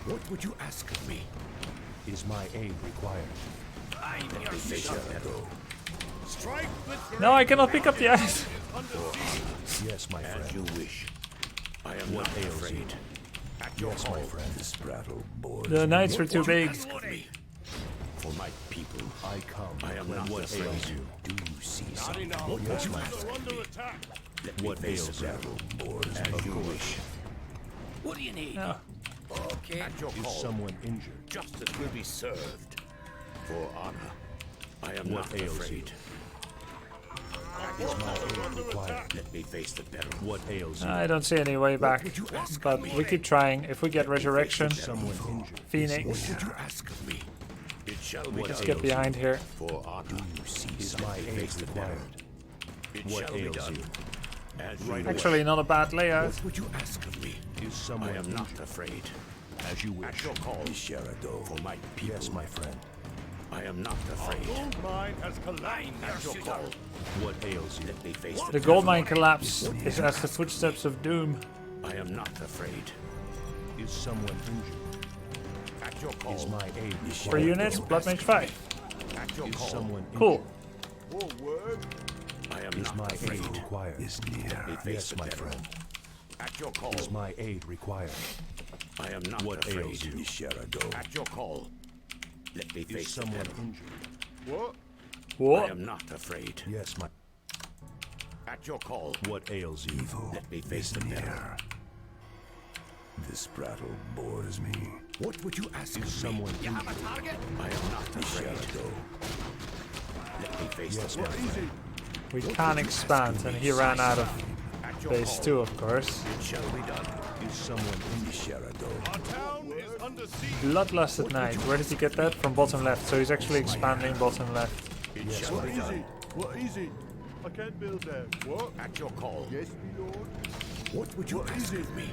What would you ask of me? Is my aid required? I'm your shadow. Strike with No, I cannot pick up the ice. Yes, my friend. as you wish. I am not afraid. At your Yes, call. my friend. This battle bores The me. knights were What too would you big. ask of me? For my people, I come. I am when not what afraid. ails you? Do you see something? What Yes, would you my ask friend. of me? Let me What face ails the you? battle bores as you wish. What do you need? No. Okay. At your Is call. someone injured? Justice will be served. For honor, I am What not ails afraid. Is my aid required? Let me face the battle. What ails you? I don't see any way back. Would you ask But of me? we keep trying. If we get resurrection, Someone injured. Phoenix, What would you ask of me? It shall be What let's done. get behind here. For honor, you see Is my something. aid Face the battle. required? It What shall be ails done. you? As you wish. Actually, not a bad layout. What would you ask of me? Is I someone am not injured? afraid. As you At wish. your call, for my people. Yes, my friend. I am not afraid. Mine has collapsed. At your call, What ails you? let me face The gold mine collapse is as the footsteps of doom. I am not afraid. Is someone injured? At your call, Is my aid For required? units, Blood Mage 5. at your Is call, someone injured? Cool. Forward. I am Is not my aid afraid. required? Let me face Yes, the my battle. friend. At your call, Is my aid required? I am not What afraid. ails you? At your call, let me Is face the someone battle. injured? What? I What? am not afraid. Yes, my. At your call, What ails you? let me face the battle. This battle bores me. What would you ask Is of someone me? injured? I am not afraid. Let me face Yes, the my battle. friend. We can't expand, and he ran out of At your base call, 2, of course. it shall be done. Is someone injured? Our town is under siege. Bloodlust at night. Where did he get that? From bottom left. So he's actually expanding bottom left. It Yes, shall my be What is done. it? What is it? I can't build there. What? At your call, Yes, my lord. what would you What ask is of me?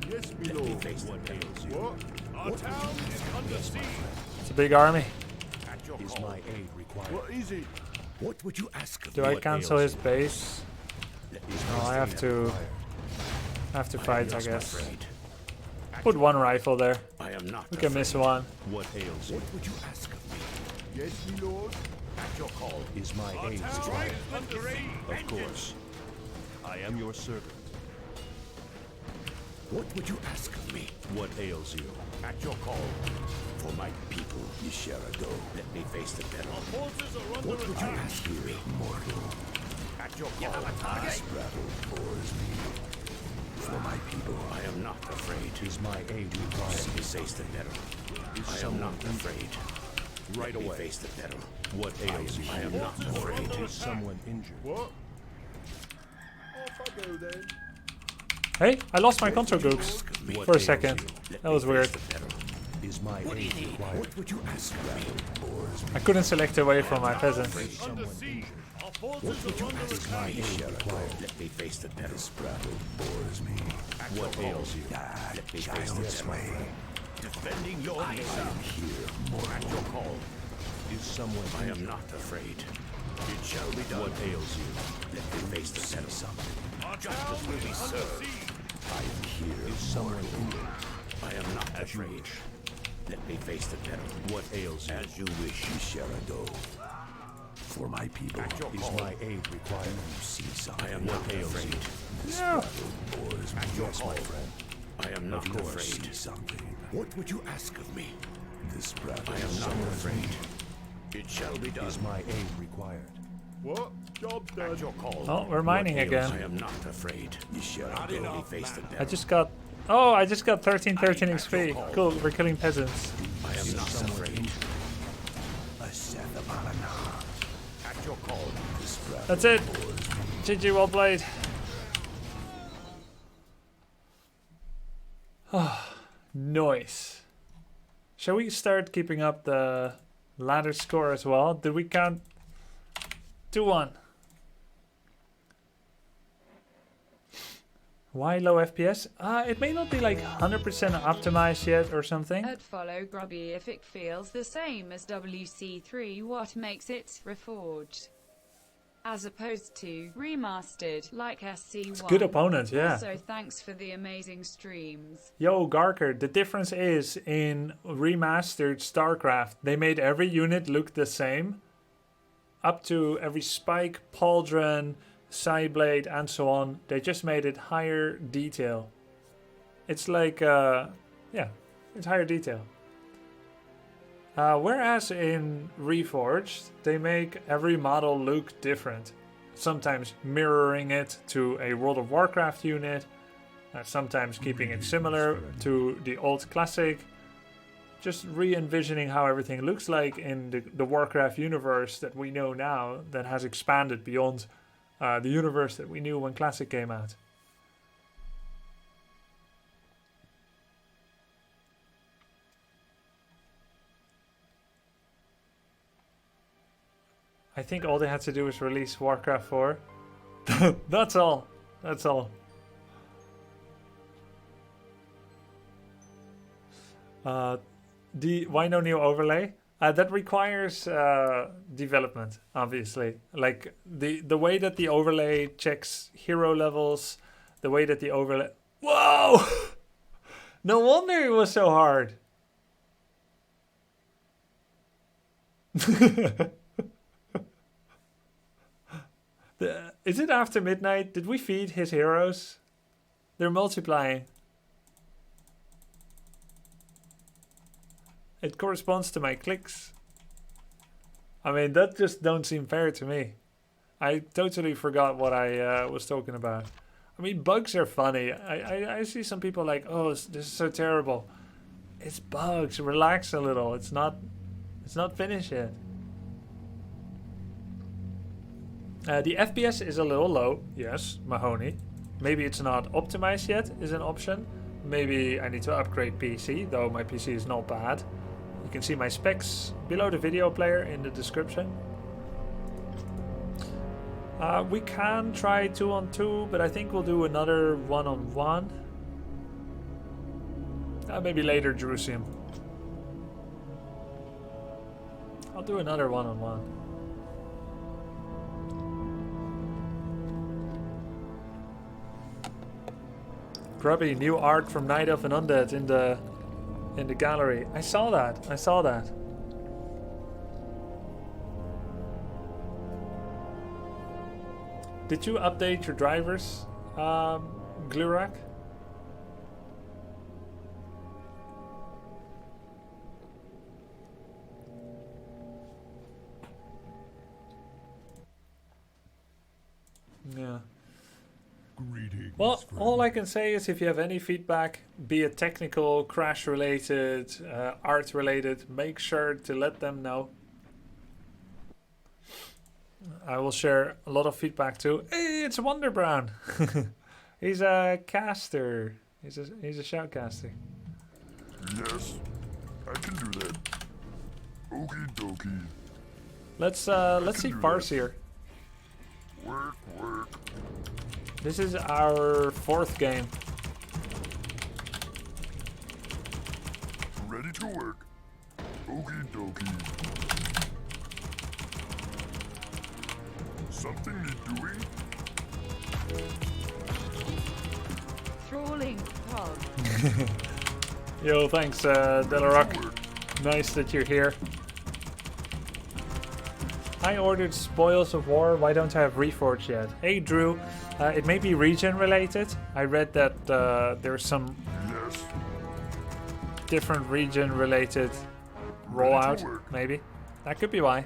Yes, my Let me lord. face the What battle. ails you? What? Our town is under siege. It's a big army. At your Is call, my aid required? What is it? what would you ask of Do me? I What cancel ails his base? Let me No, I have to fight, I not guess. afraid. Put one rifle there. I am not We can afraid. miss one. What ails you? What would you ask of me? Yes, my lord. At your call, Is my Our aid town required? is under siege. Of course. I am your servant. what would you ask of me? What ails you? At your call, for my people, let me face the battle. Forces are under What would you attack. ask of me? At your call, For my people, I am not afraid. Is my aid required? Let me face the battle. Is I am someone not afraid. Right Let me away. face the battle. What ails you? I am not afraid. Is someone injured? What? Off I go then. Hey, I lost my control groups What for a ails second. you? That was weird. Is my aid required? What would you ask of me? I couldn't select away from my peasants. Is Under someone siege. injured? Our forces are under Is my attack. aid required? Let me face the battle. bores me. At What your call, ails you? let me face the Yes, my battle. friend. Defending your nation. At your call, Is someone I am injured? not afraid. It shall be done. What ails you? Let me face the battle. Our Justice town will be is under served. siege. Is someone injured? I am not As you afraid. wish. Let me face the battle. What ails you? As you wish. For my people, At your Is call, my aid required? I am not ails afraid. Yeah. At your Yes, call, my friend. I am not course. afraid. something. What would you ask of me? This battle I am not afraid. It shall be done. Is my aid required? What? Job At done. your call, Oh, we're mining ails again. I am not afraid. Let me face the I battle. just got... Oh, I just got 13 XP. Cool, we're killing peasants. I am not afraid. At your call, That's it. GG, well played. Nice. Shall we start keeping up the ladder score as well? Did we count 2-1? Why low FPS? It may not be like 100% optimized yet or something. At follow Grubby if it feels the same as WC3, what makes it Reforged? as opposed to remastered like SC1. Good opponent, yeah. Also, thanks for the amazing streams. Yo, Garker, the difference is in remastered StarCraft, they made every unit look the same. Up to every spike, pauldron, sideblade, and so on. They just made it higher detail. It's like, yeah, it's higher detail. Whereas in Reforged, they make every model look different. Sometimes mirroring it to a World of Warcraft unit. Sometimes keeping it similar to the old classic. Just re-envisioning how everything looks like in the Warcraft universe that we know now, that has expanded beyond the universe that we knew when Classic came out. I think all they had to do was release Warcraft 4. That's all. That's all. Why no new overlay? That requires development, obviously. Like the way that the overlay checks hero levels, the way that the overlay... Whoa! No wonder it was so hard. Is it after midnight? Did we feed his heroes? They're multiplying. It corresponds to my clicks. I mean, that just don't seem fair to me. I totally forgot what I was talking about. I mean, bugs are funny. I see some people like, oh, this is so terrible. It's bugs. Relax a little. It's not finished yet. The FPS is a little low. Yes, Mahoney. Maybe it's not optimized yet is an option. Maybe I need to upgrade PC, though my PC is not bad. You can see my specs below the video player in the description. We can try 2-on-2, but I think we'll do another 1-on-1. Maybe later, Jerusalem. I'll do another 1-on-1. Grubby, new art from Night Elf and Undead in the gallery. I saw that. I saw that. Did you update your drivers, Glurak? Yeah. Greetings, Well, friend. all I can say is if you have any feedback, be it technical, crash related, art related, make sure to let them know. I will share a lot of feedback too. Hey, it's Wonder Brown. He's a caster. He's a shoutcaster. Yes, I can do that. Okie dokie. Let's see do Parse that. here. Work, work. This is our 4th game. Ready to work. Okie dokie. Something need doing? Trawling frog. Yo, thanks, Delarock. Work. Nice that you're here. I ordered Spoils of War. Why don't I have Reforged yet? Hey, Drew. It may be region related. I read that there's some Yes. different region related Ready to rollout. work. Maybe. That could be why.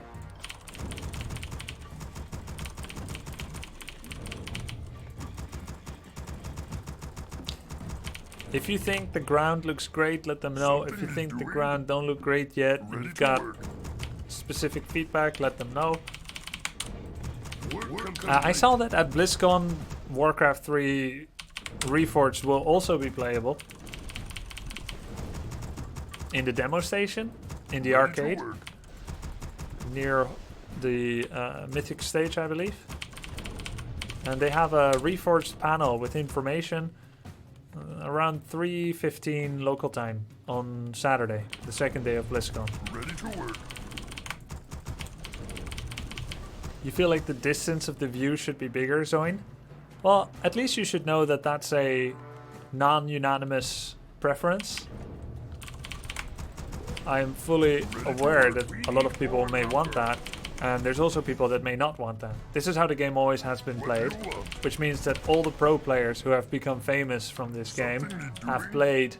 If you think the ground looks great, let them know. If you Something think the doing? ground don't look great yet, and Ready you've to got work. specific feedback, let them know. Work I saw that at BlizzCon, Warcraft 3 Reforged will also be playable. In the demo station, in the Ready to arcade, work. near the Mythic stage, I believe. And they have a Reforged panel with information around 3:15 local time on Saturday, the 2nd day of BlizzCon. Ready to work. You feel like the distance of the view should be bigger, Zoin? Well, at least you should know that that's a non-unanimous preference. I'm fully aware that a lot of people may want that, and there's also people that may not want that. This is how the game always has been played, which means that all the pro players who have become famous from this game have played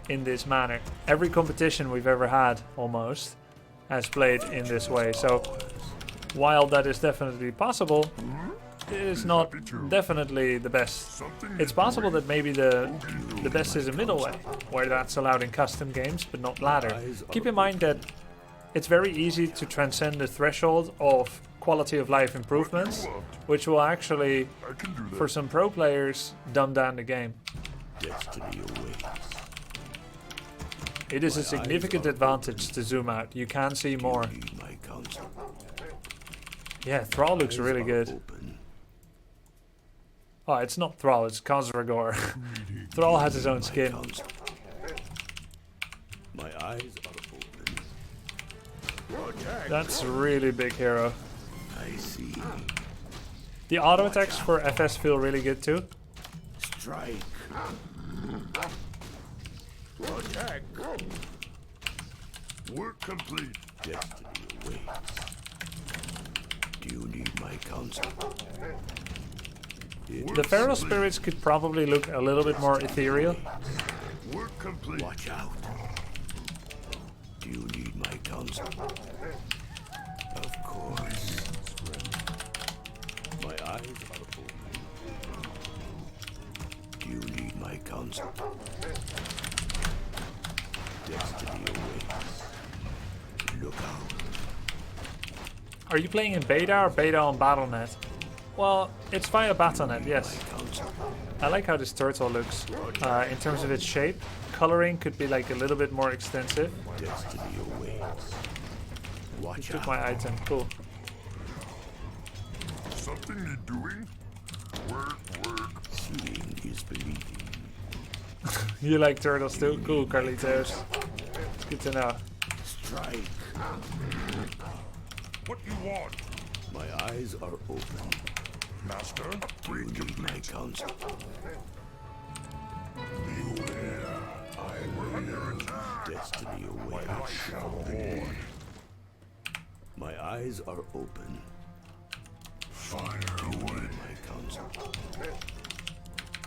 in this manner. Every competition we've ever had, almost, has played in this way. So, while that is definitely possible, it is not definitely the best. It's possible that maybe the best is a middle way, where that's allowed in custom games, but not ladder. Keep in mind that it's very easy to transcend the threshold of quality of life improvements, which will actually, for some pro players, dumb down the game. Destiny awaits. It is a significant advantage to zoom out. You can see more. Need my counsel. Yeah, Thrall looks really good. Open. Oh, it's not Thrall, it's Khazragor. Thrall has his own skin. Counsel. My eyes are open. That's a really big hero. I see. The auto attacks for FS feel really good too. Strike. Attack. Work complete. Destiny awaits. Do you need my counsel? The feral spirits could probably look a little bit more ethereal. Work complete. Watch out. Do you need my counsel? Of course. My eyes are open. Do you need my counsel? Destiny awaits. Look out. Are you playing in beta or beta on Battle.net? Well, it's via Battle.net, yes. Counsel. I like how this turtle looks. In terms of its shape, coloring could be like a little bit more extensive. Destiny awaits. Watch Took out. my item, cool. Something need doing? Work. Seeing is believing. You like turtles too? Cool, Carlitos. Good to know. Strike. What you want? My eyes are open. Master, Do you need my counsel? Destiny awaits. My eyes are open. Fire Do you away. need my counsel?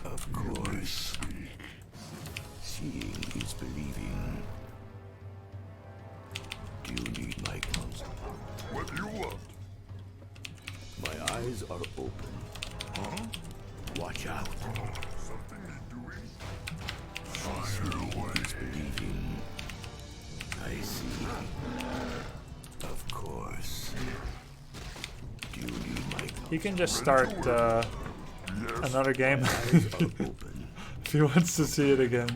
Of course. Seeing is believing. Do you need my counsel? what you want? My eyes are open. Huh? Watch out. Something need doing? Fire away. Is believing. I see. Of course. Do you need my counsel? He can just start another game My eyes are open. if he wants to see it again.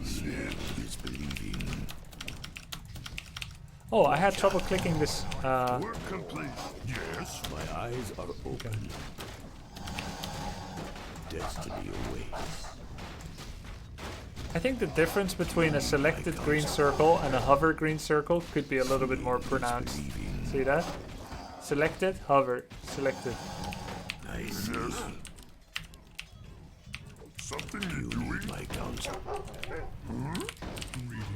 Seeing is believing. Oh, I had trouble clicking this. Work complete. Yes. My eyes are open. Destiny awaits. I think the difference between a selected green circle and a hover green circle could be a little bit more pronounced. See that? Selected, hover, selected. I see. Something You need doing? need my counsel.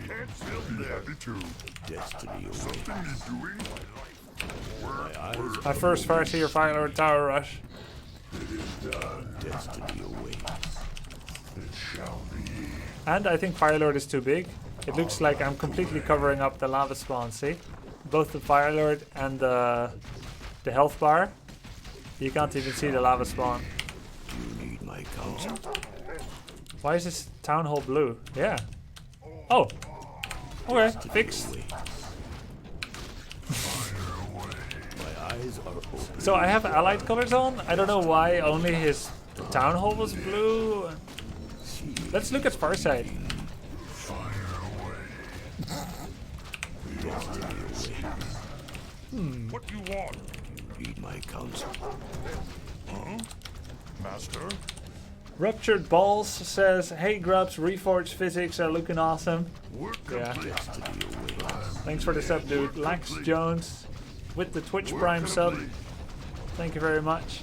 Can't feel be happy to. Destiny awaits. Something need doing? My eyes My first Farseer Fire Tower Rush. destiny awaits. It shall be. And I think Firelord is too big. It looks like I'm completely covering up the lava spawn, see? Both the Firelord and the health bar. You can't even see the lava spawn. Do you need my counsel? Why is this town hall blue? Yeah. Oh. Okay, fixed. Awaits. My eyes are open. So I have allied colors on. I don't know why only his town hall was blue. Let's look at Farside. Fire away. Destiny awaits. What you want? Need my counsel. Huh? Master? Ruptured Balls says, "Hey Grubs, Reforged physics are looking awesome." Work Yeah. complete. Destiny awaits. Thanks for the sub, dude. Lax Jones with the Twitch Prime sub. Thank you very much.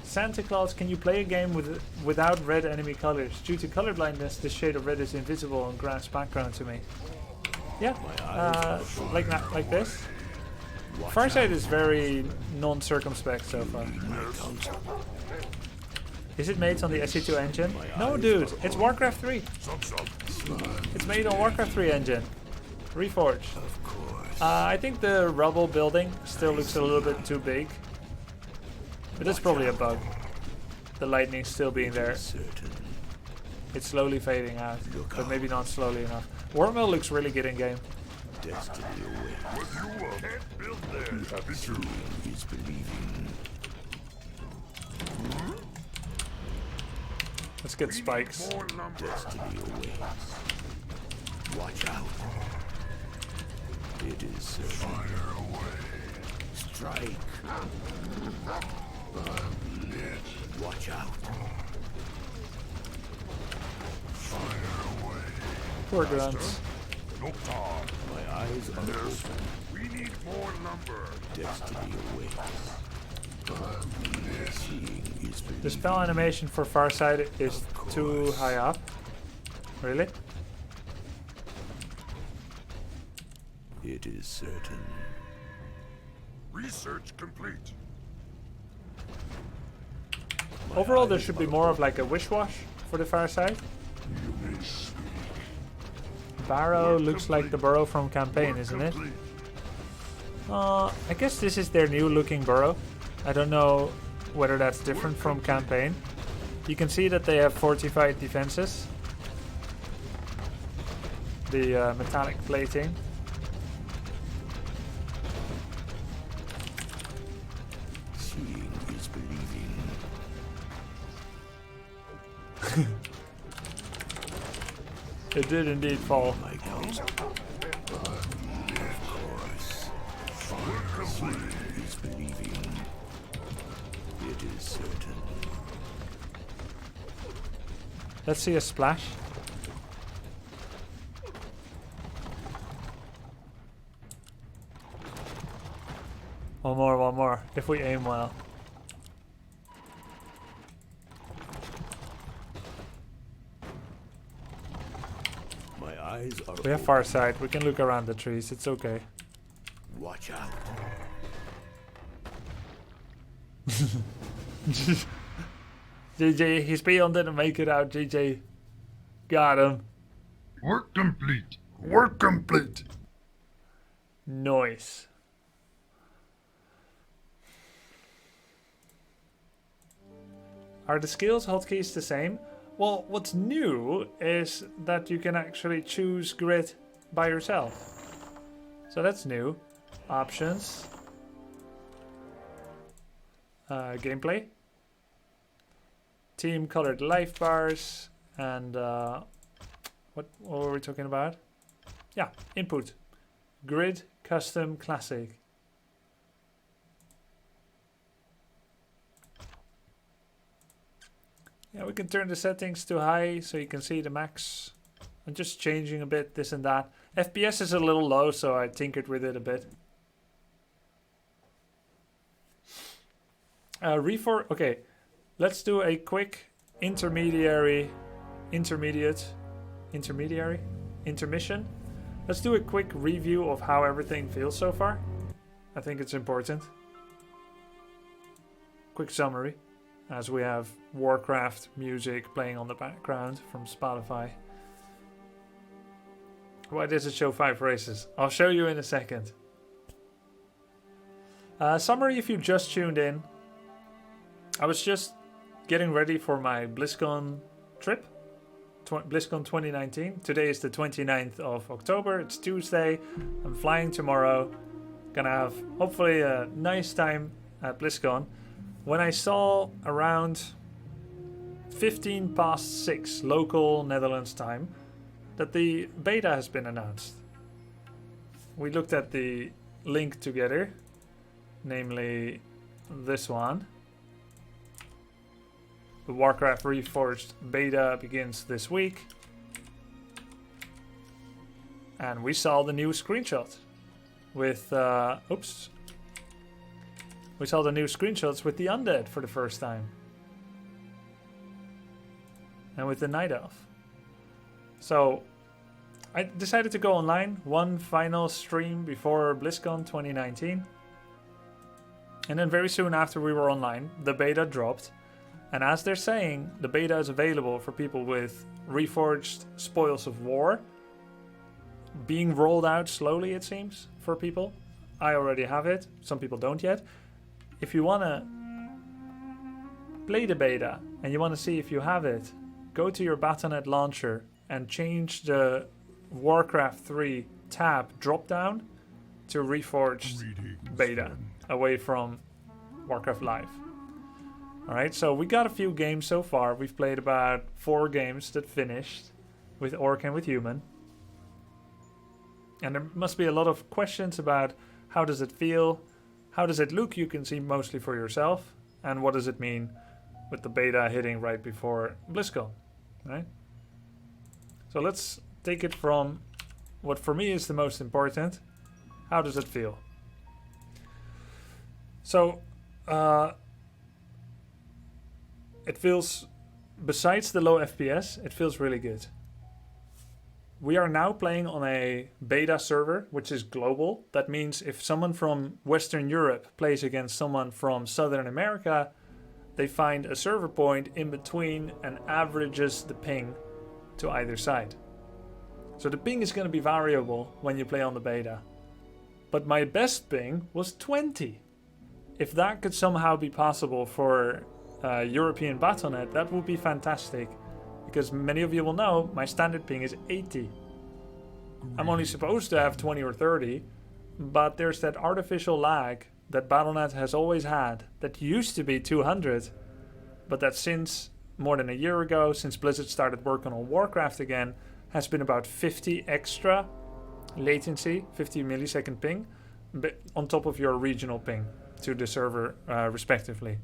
Santa Claus, can you play a game without red enemy colors? Due to colorblindness, this shade of red is invisible on grass background to me. Yeah, like this. Farsight is very non-circumspect so far. Is it made on the SE2 engine? No, dude, it's Warcraft 3. It's made on Warcraft 3 engine. Reforged. Of course. I think the rubble building still looks a little bit too big. But that's probably a bug. The lightning still being there. Certain. It's slowly fading out, but maybe not slowly enough. Wormmill looks really good in game. Destiny awaits. What you can't build there. Happy to. Seeing is believing. Let's get spikes. More lumber. Destiny awaits. Watch out. It is certain. Fire away. Strike. Watch out. Fire away. Poor grunts. No time. My eyes are open. We need more lumber. Destiny awaits. Seeing is The believing. spell animation for Farsight is too high up. Really? It is certain. Research complete. Overall, there should be more of like a wish-wash for the Farsight. You may speak. Barrow looks like the burrow from campaign, isn't it? I guess this is their new looking burrow. I don't know whether that's different from campaign. You can see that they have fortified defenses. The metallic plating. Seeing is believing. It did indeed fall. My house. Of course. Seeing is believing. It is certain. Let's see a splash. One more, if we aim well. My eyes are We have open. far sight, we can look around the trees, it's okay. Watch out. GG, his peon didn't make it out, GG. Got him. Work complete. Work complete. Nice. Are the skills hotkeys the same? Well, what's new is that you can actually choose grid by yourself. So that's new. Options. Gameplay. Team colored life bars. And what were we talking about? Yeah, input. Grid, custom, classic. Yeah, we can turn the settings to high so you can see the max. I'm just changing a bit this and that. FPS is a little low, so I tinkered with it a bit. Okay, let's do a quick intermission. Let's do a quick review of how everything feels so far. I think it's important. Quick summary, as we have Warcraft music playing on the background from Spotify. Why does it show 5 races? I'll show you in a second. Summary if you just tuned in. I was just getting ready for my BlizzCon trip. BlizzCon 2019. Today is the 29th of October. It's Tuesday. I'm flying tomorrow. Gonna have hopefully a nice time at BlizzCon. When I saw around 15 past 6 local Netherlands time that the beta has been announced. We looked at the link together, namely this one. The Warcraft Reforged Beta begins this week. And we saw the new screenshot with, oops, We saw the new screenshots with the undead for the first time. And with the night elf. So I decided to go online, one final stream before BlizzCon 2019. And then very soon after we were online, the beta dropped. And as they're saying, the beta is available for people with Reforged Spoils of War. Being rolled out slowly, it seems, for people. I already have it. Some people don't yet. If you want to play the beta and you want to see if you have it, go to your Battle.net launcher and change the Warcraft 3 tab drop-down to Reforged Beta, away from Warcraft Live. Alright, so we got a few games so far. We've played about 4 games that finished with Orc and with Human. And there must be a lot of questions about how does it feel, how does it look, you can see mostly for yourself, and what does it mean with the beta hitting right before BlizzCon, right? So let's take it from what for me is the most important. How does it feel? So, it feels, besides the low FPS, it feels really good. We are now playing on a beta server, which is global. That means if someone from Western Europe plays against someone from Southern America, they find a server point in between and averages the ping to either side. So the ping is going to be variable when you play on the beta. But my best ping was 20. If that could somehow be possible for European Battle.net, that would be fantastic. Because many of you will know, my standard ping is 80. I'm only supposed to have 20 or 30, but there's that artificial lag that Battle.net has always had that used to be 200, but that since more than a year ago, since Blizzard started working on Warcraft again, has been about 50 extra latency, 50 millisecond ping, on top of your regional ping to the server respectively.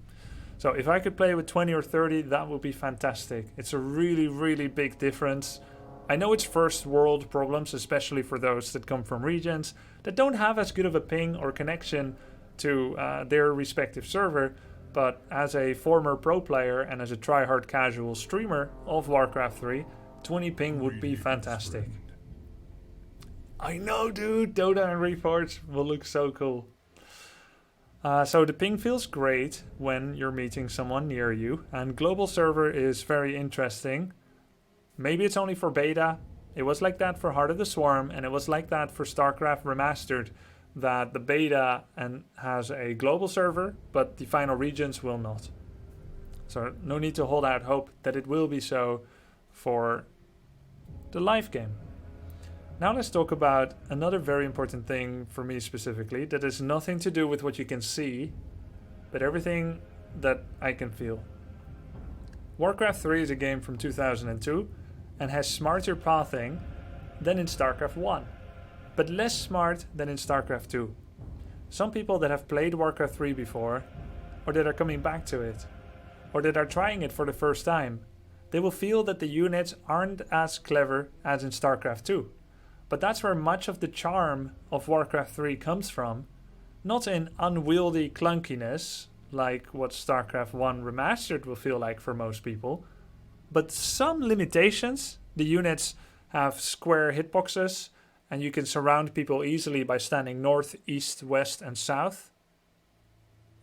So if I could play with 20 or 30, that would be fantastic. It's a really, really big difference. I know it's first world problems, especially for those that come from regions that don't have as good of a ping or connection to their respective server. But as a former pro player and as a try-hard casual streamer of Warcraft 3, 20 ping would be fantastic. I know, dude, Dota and Reforged will look so cool. So the ping feels great when you're meeting someone near you, and global server is very interesting. Maybe it's only for beta. It was like that for Heart of the Swarm, and it was like that for StarCraft Remastered, that the beta has a global server, but the final regions will not. So no need to hold out hope that it will be so for the live game. Now let's talk about another very important thing for me specifically that has nothing to do with what you can see, but everything that I can feel. Warcraft 3 is a game from 2002 and has smarter pathing than in StarCraft 1, but less smart than in StarCraft 2. Some people that have played Warcraft 3 before, or that are coming back to it, or that are trying it for the first time, they will feel that the units aren't as clever as in StarCraft 2. But that's where much of the charm of Warcraft 3 comes from, not in unwieldy clunkiness, like what StarCraft 1 Remastered will feel like for most people, but some limitations. The units have square hitboxes, and you can surround people easily by standing north, east, west, and south,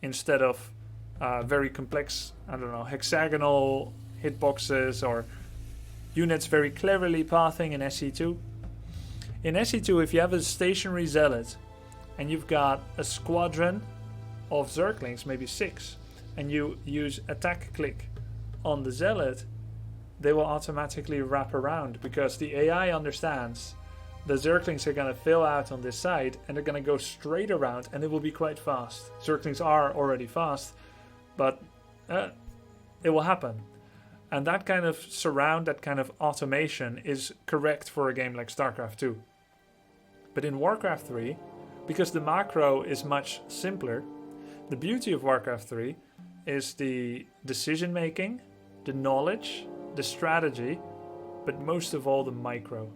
instead of very complex, hexagonal hitboxes or units very cleverly pathing in SE2. In SE2, if you have a stationary zealot and you've got a squadron of Zerglings, maybe 6, and you use attack click on the zealot, they will automatically wrap around because the AI understands the Zerglings are going to fill out on this side and they're going to go straight around and it will be quite fast. Zerglings are already fast, but it will happen. And that kind of surround, that kind of automation is correct for a game like StarCraft 2. But in Warcraft 3, because the macro is much simpler, the beauty of Warcraft 3 is the decision making, the knowledge, the strategy, but most of all the micro.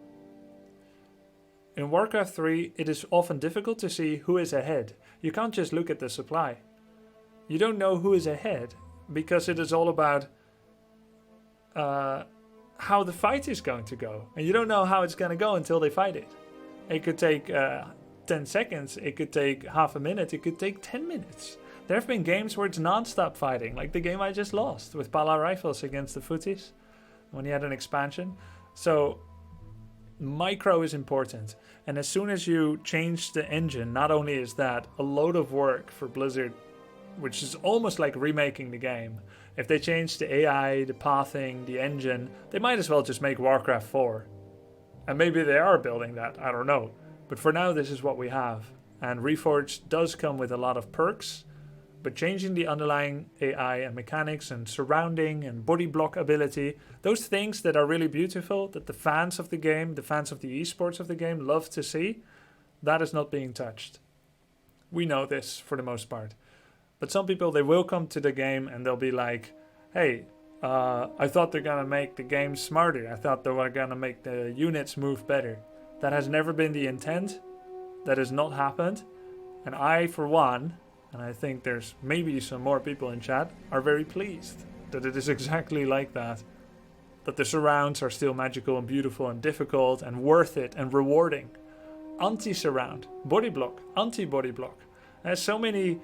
In Warcraft 3, it is often difficult to see who is ahead. You can't just look at the supply. you don't know who is ahead because it is all about how the fight is going to go. And you don't know how it's going to go until they fight it. It could take 10 seconds, it could take half a minute, it could take 10 minutes. There have been games where it's non-stop fighting, like the game I just lost with Pala Rifles against the Footies when he had an expansion. So micro is important. And as soon as you change the engine, not only is that a load of work for Blizzard, which is almost like remaking the game. If they change the AI, the pathing, the engine, they might as well just make Warcraft 4. And maybe they are building that, I don't know. But for now, this is what we have. And Reforged does come with a lot of perks, but changing the underlying AI and mechanics and surrounding and body block ability, those things that are really beautiful, that the fans of the game, the fans of the esports of the game love to see, that is not being touched. We know this for the most part. But some people, they will come to the game and they'll be like, hey, I thought they're going to make the game smarter. I thought they were going to make the units move better. That has never been the intent. That has not happened. And I, for one, and I think there's maybe some more people in chat, are very pleased that it is exactly like that. That the surrounds are still magical and beautiful and difficult and worth it and rewarding. Anti-surround, body block, anti-body block. There's so many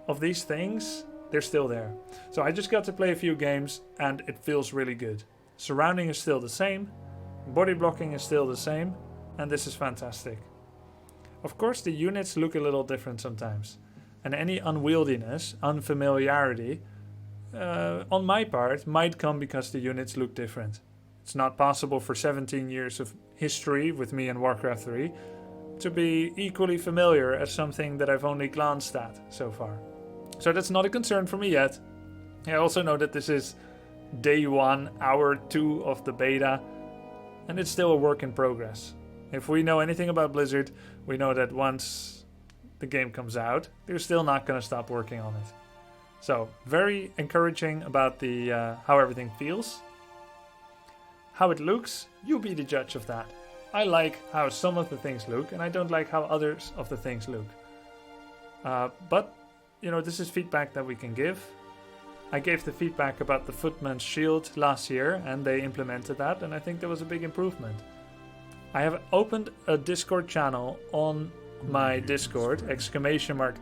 of these things, they're still there. So I just got to play a few games and it feels really good. Surrounding is still the same, body blocking is still the same, and this is fantastic. Of course the units look a little different sometimes. And any unwieldiness, unfamiliarity, on my part, might come because the units look different. It's not possible for 17 years of history with me in Warcraft 3 to be equally familiar as something that I've only glanced at so far. So that's not a concern for me yet. I also know that this is day 1, hour 2 of the beta, and it's still a work in progress. If we know anything about Blizzard, we know that once the game comes out, they're still not going to stop working on it. So, very encouraging about the how everything feels. How it looks, you be the judge of that. I like how some of the things look, and I don't like how others of the things look. But, you know, this is feedback that we can give. I gave the feedback about the Footman's Shield last year, and they implemented that, and I think there was a big improvement. I have opened a Discord channel on my Discord,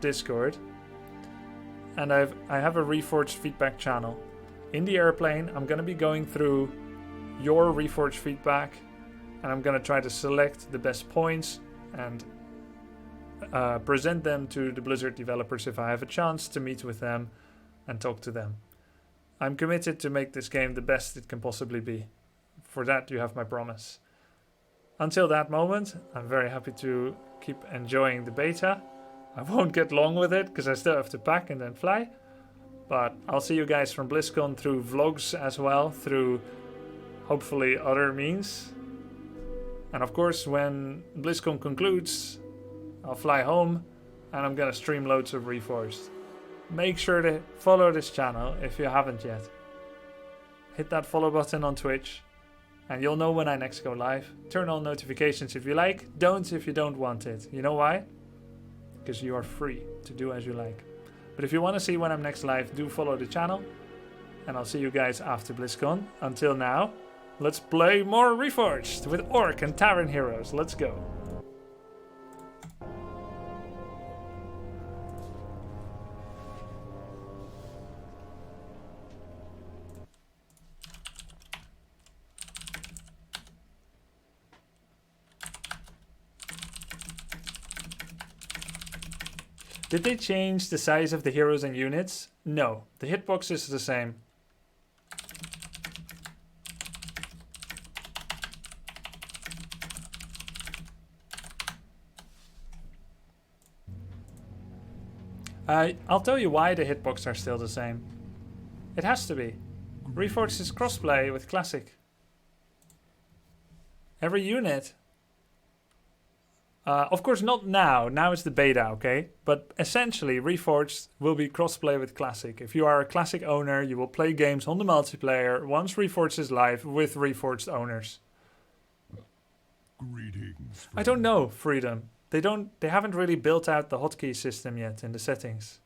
!Discord, and I have a Reforged feedback channel. In the airplane, I'm going to be going through your Reforged feedback, and I'm going to try to select the best points and present them to the Blizzard developers if I have a chance to meet with them and talk to them. I'm committed to make this game the best it can possibly be. For that, you have my promise. Until that moment, I'm very happy to keep enjoying the beta. I won't get long with it because I still have to pack and then fly. But I'll see you guys from BlizzCon through vlogs as well, through hopefully other means. And of course, when BlizzCon concludes, I'll fly home and I'm gonna stream loads of Reforged. Make sure to follow this channel if you haven't yet. Hit that follow button on Twitch and you'll know when I next go live. Turn on notifications if you like, don't if you don't want it. You know why? Because you are free to do as you like. But if you want to see when I'm next live, do follow the channel. And I'll see you guys after BlizzCon. Until now, let's play more Reforged with Orc and Tavern Heroes. Let's go. Did they change the size of the heroes and units? No, the hitbox is the same. I'll tell you why the hitbox are still the same. It has to be. Reforged is crossplay with Classic. Every unit... of course not now, now it's the beta, okay? But essentially Reforged will be crossplay with Classic. If you are a Classic owner, you will play games on the multiplayer once Reforged is live with Reforged owners. Greetings. I don't know, Freedom. They haven't really built out the hotkey system yet in the settings.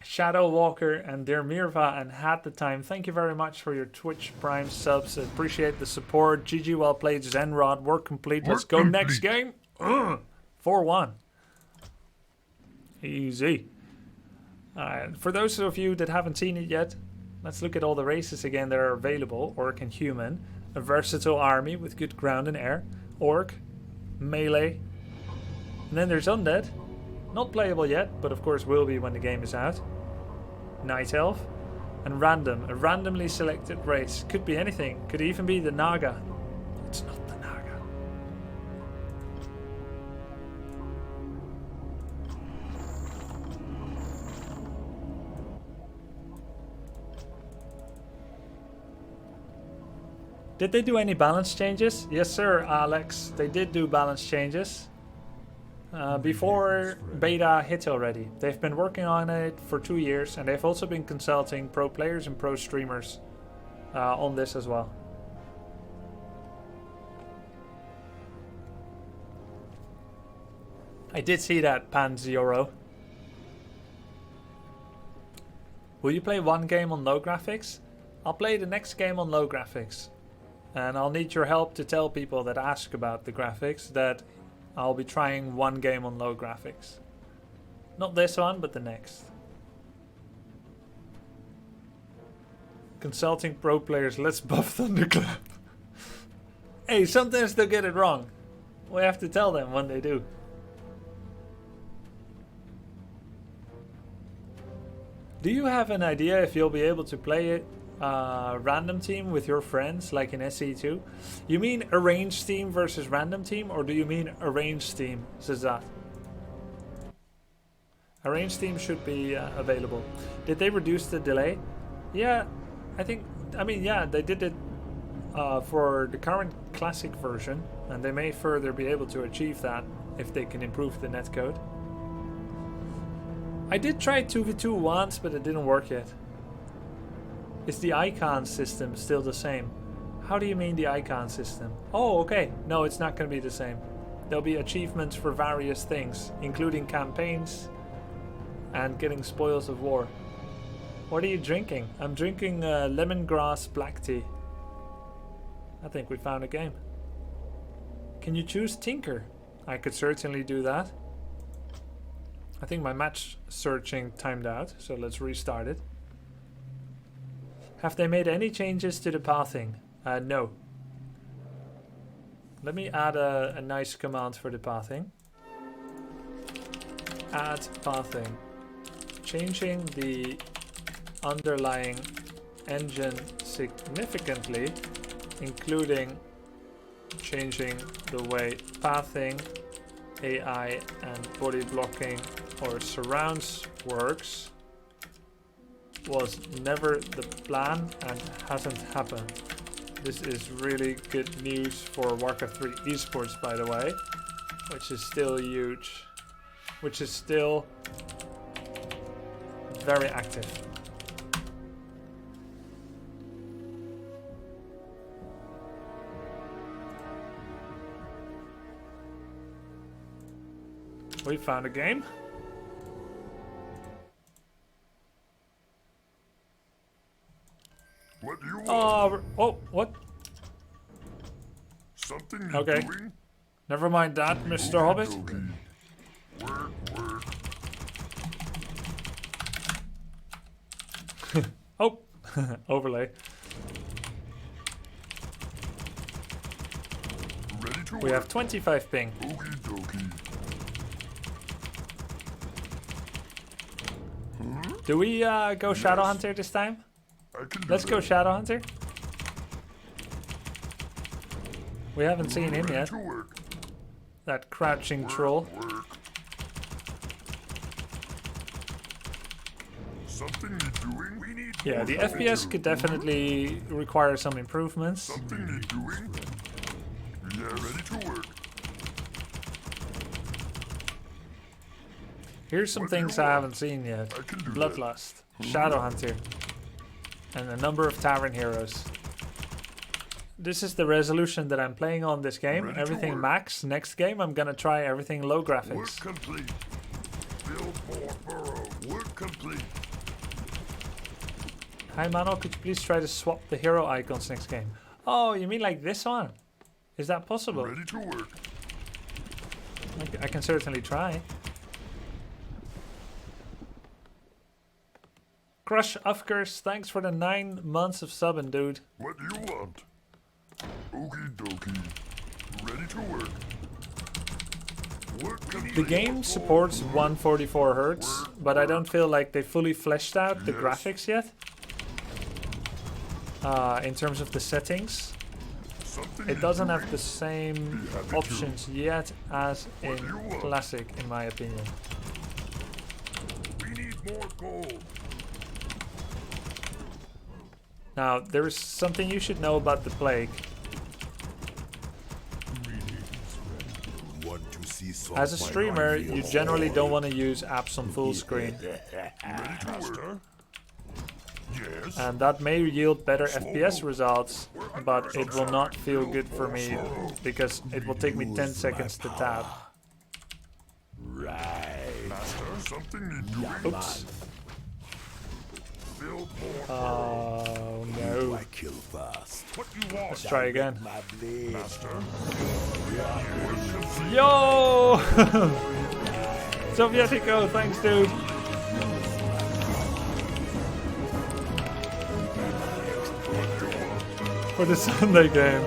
Shadow Walker and Dear Mirva and Had the Time, thank you very much for your Twitch Prime subs. I appreciate the support. GG, well played. Zenrod, work complete. Let's go next game. 4-1. Easy. For those of you that haven't seen it yet, let's look at all the races again that are available. Orc and Human. A versatile army with good ground and air. Orc. Melee. And then there's Undead. Not playable yet, but of course will be when the game is out. Night Elf. And Random. A randomly selected race. Could be anything. Could even be the Naga. It's not the Naga. Did they do any balance changes? Yes, sir, Alex. They did do balance changes. Before beta hit already. They've been working on it for 2 years, and they've also been consulting pro players and pro streamers on this as well. I did see that, Pan Zero. Will you play one game on low graphics? I'll play the next game on low graphics. And I'll need your help to tell people that ask about the graphics that I'll be trying one game on low graphics. Not this one, but the next. Consulting pro players, let's buff Thunderclap. Hey, sometimes they'll get it wrong. We have to tell them when they do. Do you have an idea if you'll be able to play it random team with your friends like in SE2? You mean arranged team versus random team, or do you mean arranged team, Zazat? Arranged team should be available. Did they reduce the delay? Yeah, yeah, they did it for the current classic version, and they may further be able to achieve that if they can improve the netcode. I did try 2v2 once, but it didn't work yet. Is the icon system still the same? How do you mean the icon system? Oh, okay. No, it's not going to be the same. There'll be achievements for various things, including campaigns and getting spoils of war. What are you drinking? I'm drinking lemongrass black tea. I think we found a game. Can you choose Tinker? I could certainly do that. I think my match searching timed out, so let's restart it. Have they made any changes to the pathing? No. Let me add a nice command for the pathing. Add pathing. Changing the underlying engine significantly, including changing the way pathing, AI and body blocking or surrounds works was never the plan and hasn't happened. This is really good news for Warcraft 3 esports, by the way, which is still huge, which is still very active. We found a game. What do you want? Oh, what? Something you're Okay. doing? Never mind that, Mr. Hobbit. Okey-dokey. Work. Oh, overlay. Ready to We work. have 25 ping. Okey dokey. Do we go Shadow Hunter this time? I can do Let's go that. Shadow Hunter. We haven't seen him Ready yet. to work. That crouching troll. Work. Something you're doing? We need Yeah, more the help. FPS could definitely require some improvements. Something you're doing? Yeah, ready to work. Here's some What do you things I want? haven't seen yet. I can do that. Bloodlust, Shadow Hunter, and a number of Tavern Heroes. This is the resolution that I'm playing on this game. Ready to Everything work. max. Next game I'm gonna try everything low Work graphics. complete. Build more burrow. Work complete. Hi Mano, could you please try to swap the hero icons next game? Oh, you mean like this one? Is that possible? Ready to work. I can certainly try. Crush Afkers, thanks for the 9 months of subbing, dude. What do you want? Okie dokie. Ready to work. Work complete. The game supports 144 Hz, but I don't feel like they fully fleshed out the graphics yet. In terms of the settings. Something It you doesn't doing? have the same happy to. options yet as in do you want? Classic, in my opinion. We need more gold. Now, there is something you should know about the Plague. Want to see some As a streamer, you generally don't want to use apps on full screen, Ready to work. Yes. and that may yield better FPS results, but it will not feel good for me because it will take me 10 seconds to tab. Right. Master, something need doing? Oops. Build more. Oh no. I kill fast. What you want? Let's try again. My blade. Master. Yo! Sovietico, thanks dude. For the Sunday game.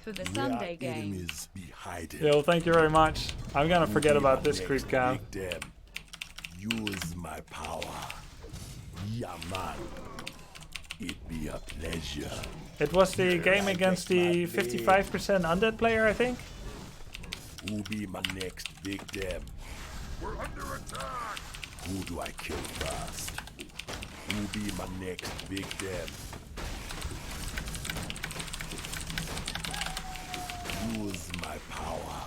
For the Sunday game. Enemies be hiding. Yo, thank you very much. I'm gonna forget about this creep cam. Them. Use my power. Yeah, man. It be a pleasure. It was the game against the 55% undead player, I think. Who be my next victim? We're under attack. Who do I kill first? Who be my next victim? Use my power.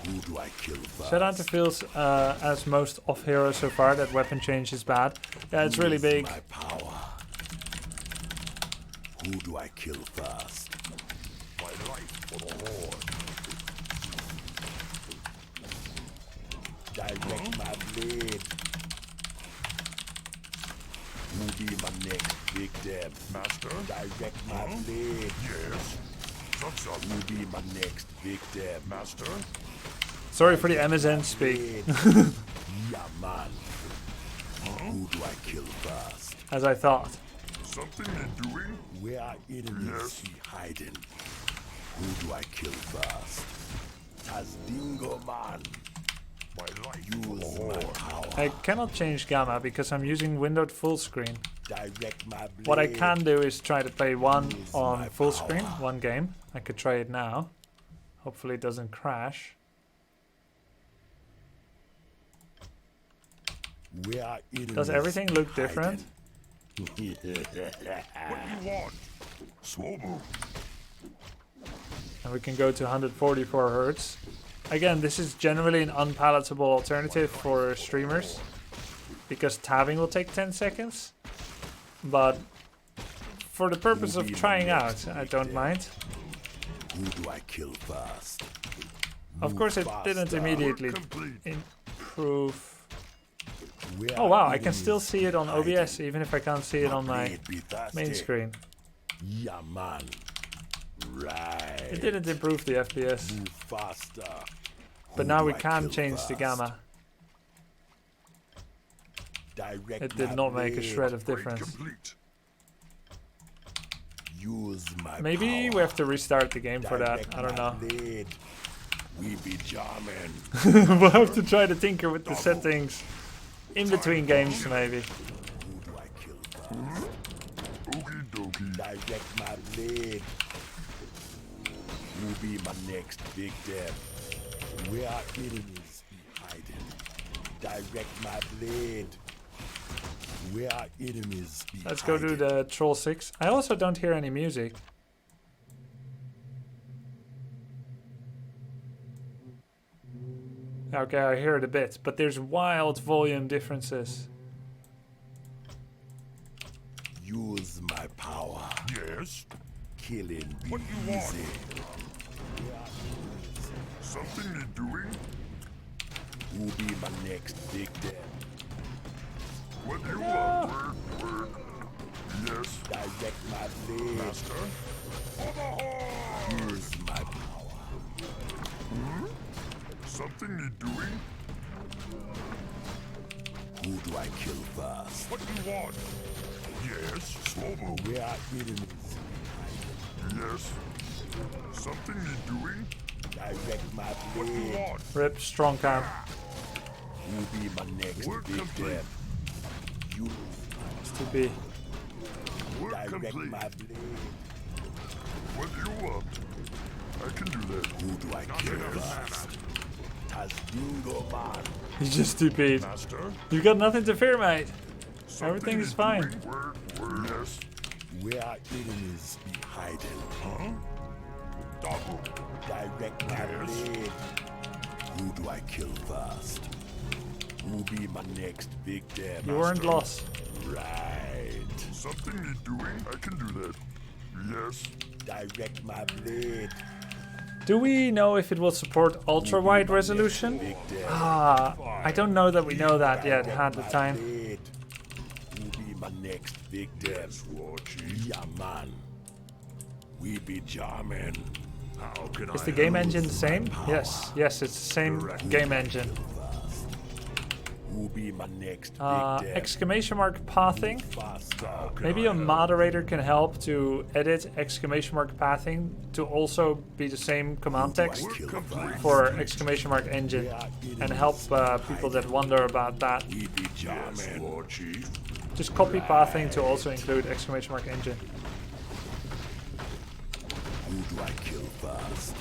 Who do I kill first? Sedanta feels as most off hero so far that weapon change is bad. Yeah, it's really Use big. My power. Who do I kill first? My life for the Horde. Direct my blade. Who be my next victim? Master. Direct my blade. Yes. Some. Who be my next victim? Master. Sorry for the Amazon speak. Yeah, man. Who do I kill first? As I thought. Something need doing? Where are enemies Yes. be hiding? Who do I kill first? As Dingo Man. My life for the Use my Horde. power. I cannot change gamma because I'm using windowed full screen. Direct my blade. What I can do is try to play one Use on my full power. screen, one game. I could try it now. Hopefully it doesn't crash. Where are enemies Does everything look hiding? different? What you want? Slow move. And we can go to 144 Hz. Again, this is generally an unpalatable alternative for streamers because tabbing will take 10 seconds. But for the purpose of trying out, I don't mind. Who do I kill first? Of course, it didn't faster. immediately Complete. improve. Where Oh are wow, I can still enemies see it on hiding? OBS even if I can't see it on my blade be thirsty. main screen. Yeah, man. Right. It didn't improve the FPS. Move faster. But Who now do we I can kill change the first? gamma. Direct It did my not make a blade. shred of Break difference. complete. Use my Maybe power. we have to restart the game for that. Direct I don't my know. blade. We be jamming. We'll have to try to tinker with the settings in between games maybe. Who do I kill first? Okie dokie. Direct my blade. Who be my next victim? Where are enemies be hiding? Direct my blade. Where are enemies be Let's go do hiding? the Troll 6. I also don't hear any music. Okay, I hear it a bit, but there's wild volume differences. Use my power. Yes. Killing be What you want? easy. Something need doing? Who be my next victim? What do you want? Work. Yes, Direct my blade. master. For the horn! Use my power. Something need doing? Who do I kill first? What do you want? Yes, slow mo. Where are enemies? Yes. Something need doing? Direct my What do you blade. want? Rip, strong count. You be my next Work big complete. death. You It's to be. Work direct complete. my blade. What do you want? I can do that. Who do I Not kill enough first? Tasdingo man. You just TP'd. Master. You got nothing to fear, mate. Something Everything is need fine. doing? Work. Yes. Where are enemies be hiding? Huh? Double. Direct my Yes. blade. Who do I kill first? Who be my next victim? You weren't lost. Right. Something need doing? I can do that. Yes. Direct my blade. Do we know if it will support ultra wide resolution? Victim. I don't know that we know that yet at the time. Blade. Who be my next victim? War chief. Yeah, man. We be jamming. How can Is I the game help? engine the same? Yes, it's the same game engine. Who be my next victim? Exclamation mark pathing. Faster. Maybe a moderator can help to edit exclamation mark pathing to also be the same command text Kill first. for exclamation mark engine and help people that wonder about that. We be jamming. War chief. Just copy pathing to also include exclamation mark engine. Who do I kill first?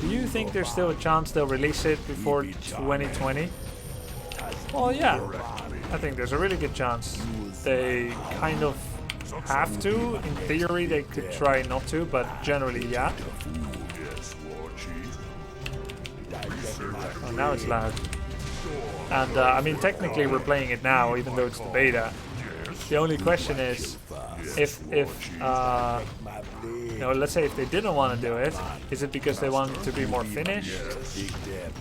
Do you think there's still a chance they'll release it before 2020? Well, yeah. I think there's a really good chance. They kind of have to. In theory, they could try not to, but generally, yeah. Yes, war chief. Oh, now it's loud. And I mean, technically, we're playing it now, even though it's the beta. The only question is, if My blade. you know, let's say if they didn't want to do it, is it because they want it to be more finished? Victim.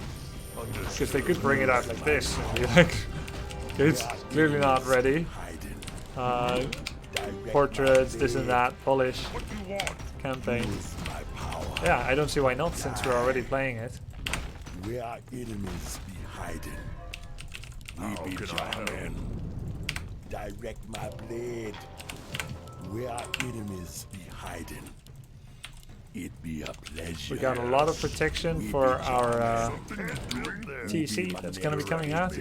Because they could bring it out like this and be like, it's clearly not ready. Hiding. Portraits, this and that, polish, What do you want? campaign. My power. Yeah, I don't see why not, since we're already playing it. Where are enemies be hiding? How We be can I help? jamming. Direct my blade. Where are enemies be hiding? It be a pleasure. We got a lot of protection for our Something need doing there. TC that's going to be coming out.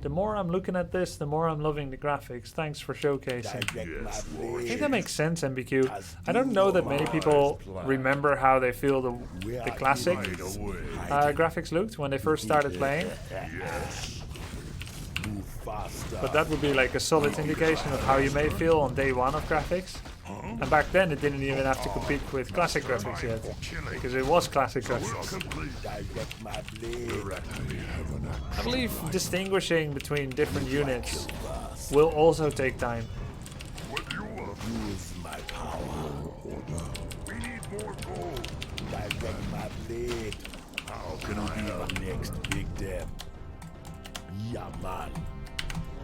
The more I'm looking at this, the more I'm loving the graphics. Thanks for showcasing. Direct my I blade. think that makes sense, MBQ. I don't know that many people remember how they feel the classic graphics looked when they first started playing. Move faster. But that would be like a solid indication of how you may feel on day one of graphics. And back then it didn't even have to compete with classic graphics yet. Because it was classic graphics. Direct my blade. I believe distinguishing between different units will also take time. What do you want? Use my power. We need more gold. Direct my blade. How can I help? My next victim. Yeah, man.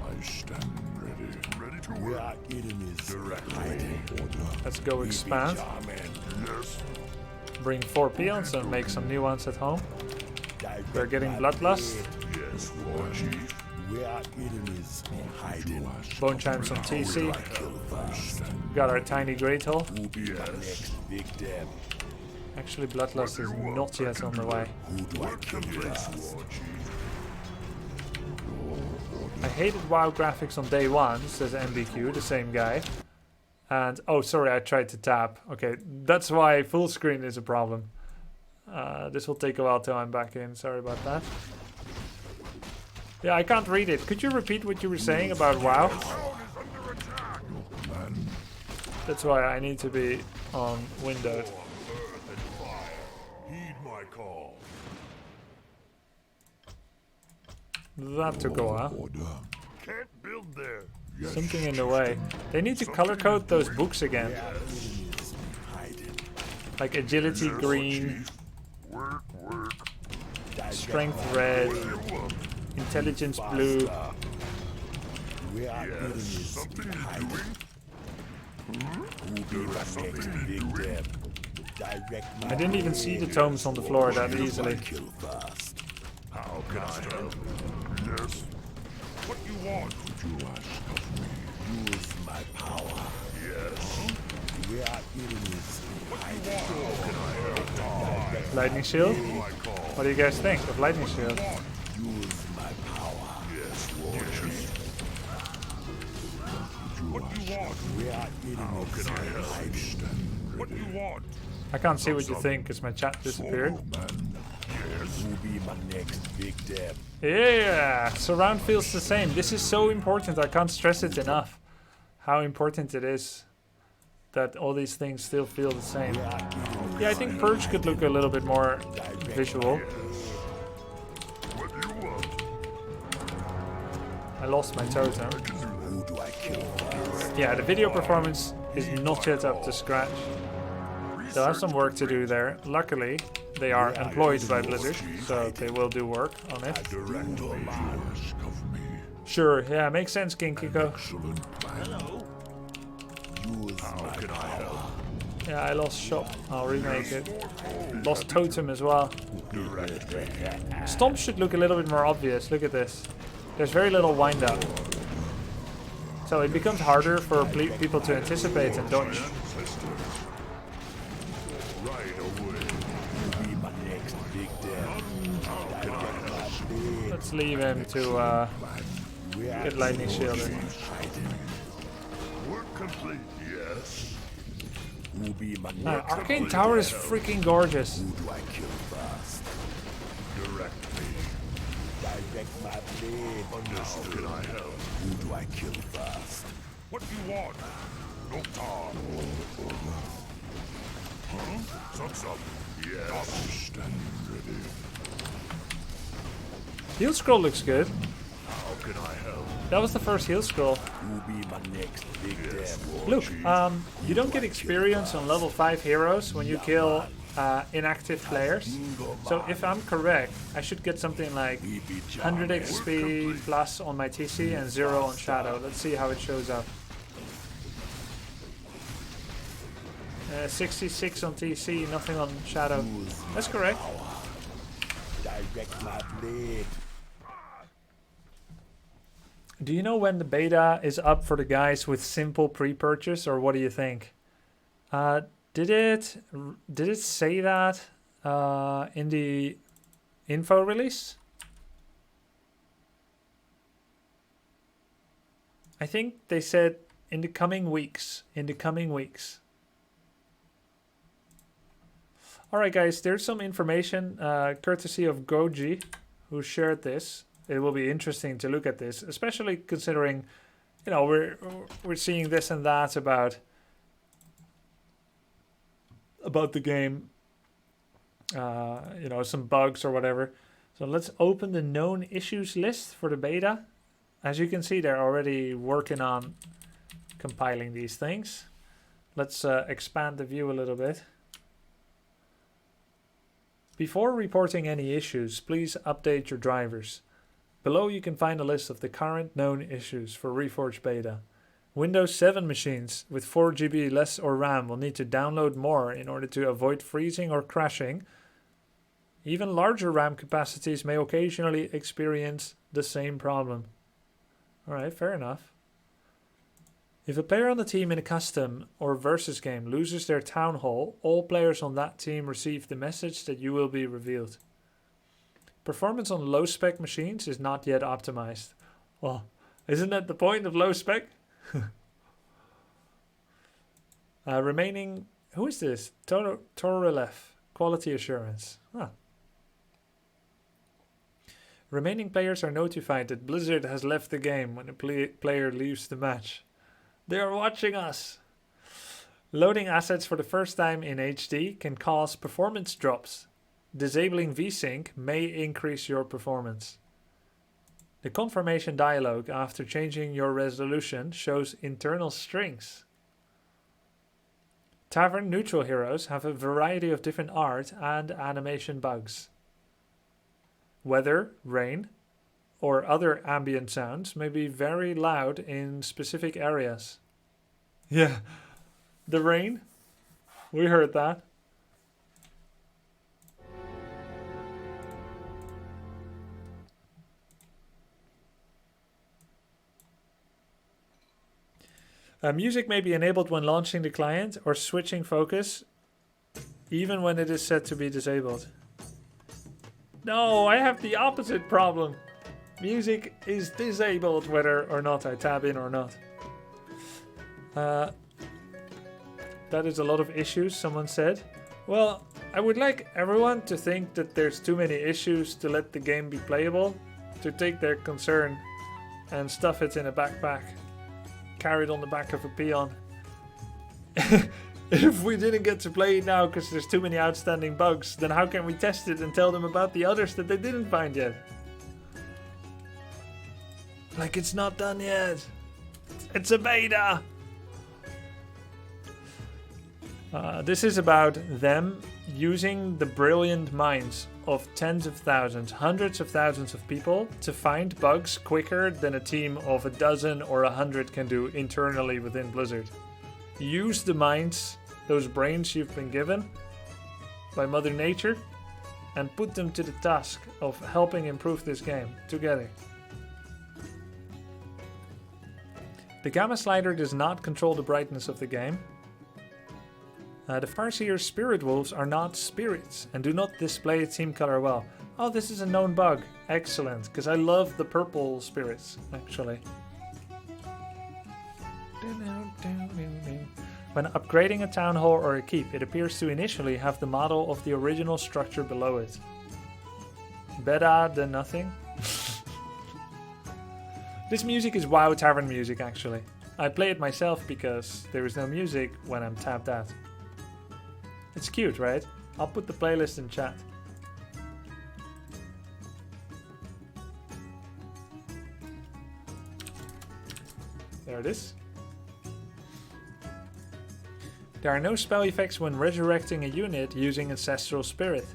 I stand ready. Ready to Where work. are enemies Direct hiding? Let's go expand. Jamming. Yes. Bring 4 peons and make some new ones at home. Direct We're getting my bloodlust. blade. Yes, war chief. Where are enemies hiding? Bone chimes on TC. Kill first. Got our tiny great hole. Who be my next victim? Actually, bloodlust is not yet on the way. Who do I kill first? War chief. I hated WoW graphics on day one, says MBQ, the same guy. And, oh, sorry, I tried to tap. Okay, that's why full screen is a problem. This will take a while till I'm back in. Sorry about that. Yeah, I can't read it. Could you repeat what you were saying about WoW? Zone is under attack. That's why I need to be on windowed. Earth and fire. Heed my call. That took a while. Can't build there. Something in the way. They need to color code those books again. Hiding. Like agility green, Work, work. strength red, intelligence blue. Where our enemies Something be you're hiding. doing? Who be my next big dab? Direct my I didn't even see the blade. tomes on the floor that Use my easily. kill fast. How can I help? Yes. What you want? Would you ask of me? Use my power. Yes. Where our enemies be hiding. How can I help? Lightning shield? I call. What do you guys think of lightning shield? Use my power. Yes, Warcraft. What you want? Where our How enemies can I be help? hiding. What you want? I can't see what you think because my chat disappeared. Yes. Who be my next big dab? Yeah, surround feels the same. This is so important. I can't stress it enough. How important it is that all these things still feel the same. Yeah, I think Purge could look a little bit more visual. What do you want? I lost my totem. Who do I kill first? Yeah, the video performance is not yet up to scratch. They'll have some work to do there. Luckily, they are employed by Blizzard, so they will do work on it. Direct me. Ask of me. Sure, yeah, makes sense, Ginkiko. Excellent plan. Use How my can I help? Yeah, I lost shop. I'll remake it. Lost totem as well. Direct me. Stomp should look a little bit more obvious. Look at this. There's very little wind up. So it becomes harder for people to anticipate and dodge. Ancestor. Right away. who be my next big dab? Direct my blade. Let's leave him to Where our get lightning shielded. enemies be hiding. Work complete. Yes. Who be my Now, next Arcane big Tower is dab? freaking gorgeous. Who do I kill first? Direct me. Direct my blade. How can I help? Who do I kill first? What do you want? No talk. Huh? Sucks up. Yes. Standing ready. Heal scroll looks good. How can I help? That was the first heal scroll. Who be my next big dab? Look, you don't get experience on level 5 heroes when you kill inactive players. So if I'm correct, I should get something like We be 100 XP plus on my TC and 0 on Shadow. Let's see how it shows up. 66 on TC, nothing on Shadow. That's correct. Direct my blade. Do you know when the beta is up for the guys with simple pre-purchase, or what do you think? Did it say that in the info release? I think they said in the coming weeks. In the coming weeks. Alright guys, there's some information courtesy of Goji, who shared this. It will be interesting to look at this, especially considering, you know, we're seeing this and that about the game, you know, some bugs or whatever. So let's open the known issues list for the beta. As you can see, they're already working on compiling these things. Let's expand the view a little bit. Before reporting any issues, please update your drivers. Below you can find a list of the current known issues for Reforged Beta. Windows 7 machines with 4 GB less or RAM will need to download more in order to avoid freezing or crashing. Even larger RAM capacities may occasionally experience the same problem. Alright, fair enough. If a player on the team in a custom or versus game loses their town hall, all players on that team receive the message that you will be revealed. Performance on low-spec machines is not yet optimized. Well, isn't that the point of low-spec? Remaining... Who is this? Torelef. Quality assurance. Huh. Remaining players are notified that Blizzard has left the game when a player leaves the match. They are watching us! Loading assets for the first time in HD can cause performance drops. Disabling VSync may increase your performance. The confirmation dialog after changing your resolution shows internal strings. Tavern neutral heroes have a variety of different art and animation bugs. Weather, rain, or other ambient sounds may be very loud in specific areas. Yeah, the rain. We heard that. Music may be enabled when launching the client or switching focus, even when it is set to be disabled. No, I have the opposite problem. Music is disabled whether or not I tab in or not. That is a lot of issues, someone said. Well, I would like everyone to think that there's too many issues to let the game be playable, to take their concern and stuff it in a backpack, carried on the back of a peon. If we didn't get to play it now because there's too many outstanding bugs, then how can we test it and tell them about the others that they didn't find yet? Like, it's not done yet. It's a beta. This is about them using the brilliant minds of tens of thousands, hundreds of thousands of people to find bugs quicker than a team of a dozen or 100 can do internally within Blizzard. Use the minds, those brains you've been given by Mother Nature, and put them to the task of helping improve this game together. The gamma slider does not control the brightness of the game. The Farseer's spirit wolves are not spirits and do not display team color well. Oh, this is a known bug. Excellent, because I love the purple spirits, actually. When upgrading a town hall or a keep, it appears to initially have the model of the original structure below it. Better than nothing. This music is WoW Tavern music, actually. I play it myself because there is no music when I'm tapped out. It's cute, right? I'll put the playlist in chat. There it is. There are no spell effects when resurrecting a unit using Ancestral Spirit.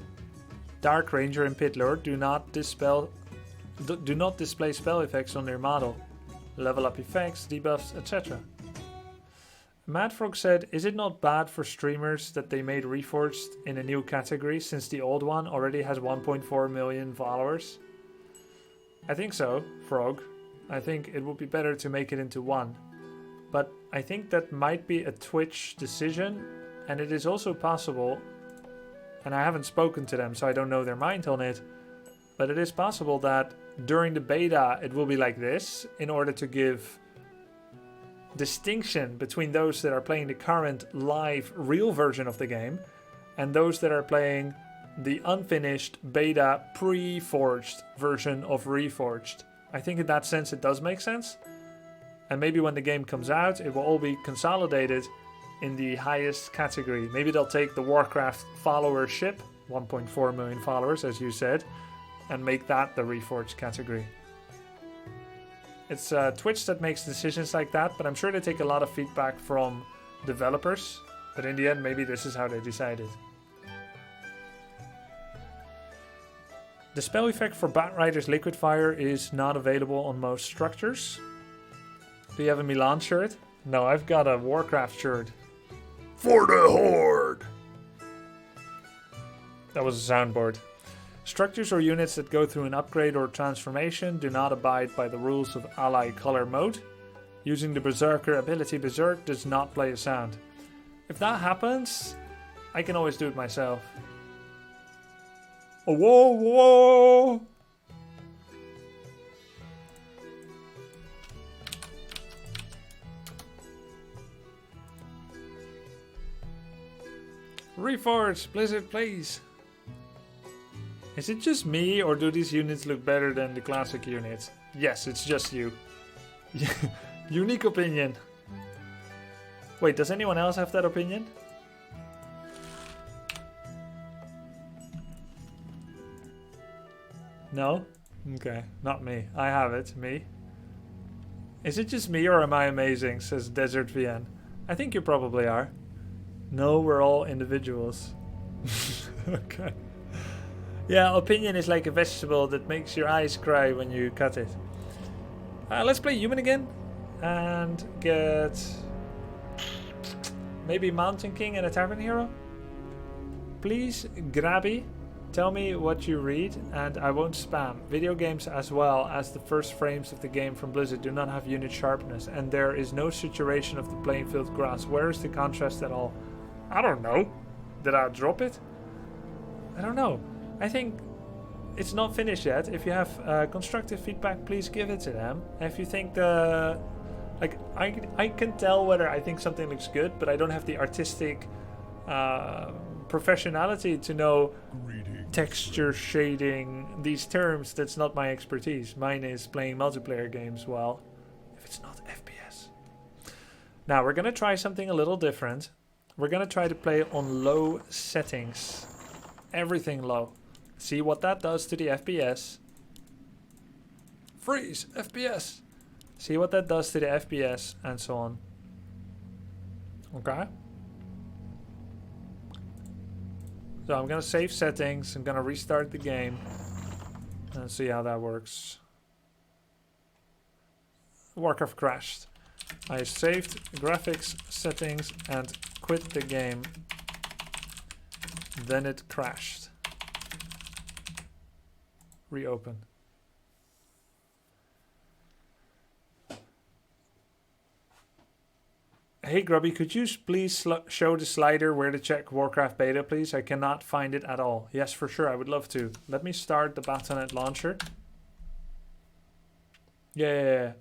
Dark Ranger and Pit Lord do not display spell effects on their model. Level up effects, debuffs, etc. Madfrog said, is it not bad for streamers that they made Reforged in a new category since the old one already has 1.4 million followers? I think so, Frog. I think it would be better to make it into one. But I think that might be a Twitch decision, and it is also possible, and I haven't spoken to them so I don't know their mind on it, but it is possible that during the beta it will be like this in order to give distinction between those that are playing the current live real version of the game and those that are playing the unfinished beta pre-forged version of Reforged. I think in that sense it does make sense, and maybe when the game comes out it will all be consolidated in the highest category. Maybe they'll take the Warcraft followership, 1.4 million followers as you said, and make that the Reforged category. It's Twitch that makes decisions like that, but I'm sure they take a lot of feedback from developers. But in the end, maybe this is how they decided. The spell effect for Batrider's Liquid Fire is not available on most structures. Do you have a Milan shirt? No, I've got a Warcraft shirt. For the Horde! That was a soundboard. Structures or units that go through an upgrade or transformation do not abide by the rules of ally color mode. Using the Berserker ability Berserk does not play a sound. If that happens, I can always do it myself. Oh, whoa, whoa! Reforged, Blizzard, please. Is it just me, or do these units look better than the classic units? Yes, it's just you. Unique opinion. Wait, does anyone else have that opinion? No? Okay, not me. I have it, me. Is it just me, or am I amazing, says Desert VN. I think you probably are. No, we're all individuals. Okay. Yeah, opinion is like a vegetable that makes your eyes cry when you cut it. Let's play human again. And get... maybe Mountain King and a Tavern Hero? Please, Grubby, tell me what you read and I won't spam. Video games as well as the first frames of the game from Blizzard do not have unit sharpness and there is no saturation of the playing field grass. Where is the contrast at all? I don't know. Did I drop it? I don't know. I think it's not finished yet. If you have constructive feedback, please give it to them. If you think the... like, I can tell whether I think something looks good, but I don't have the artistic professionality to know texture, shading, these terms. That's not my expertise. Mine is playing multiplayer games well, if it's not FPS. Now, we're going to try something a little different. We're going to try to play on low settings. Everything low. See what that does to the FPS. Freeze! FPS! See what that does to the FPS and so on. Okay. So I'm gonna save settings. I'm gonna restart the game and see how that works. Warcraft crashed. I saved graphics settings and quit the game. Then it crashed. Reopen. Hey Grubby, could you please show the slider where to check Warcraft Beta, please? I cannot find it at all. Yes, for sure, I would love to. Let me start the Battle.net launcher. Yeah.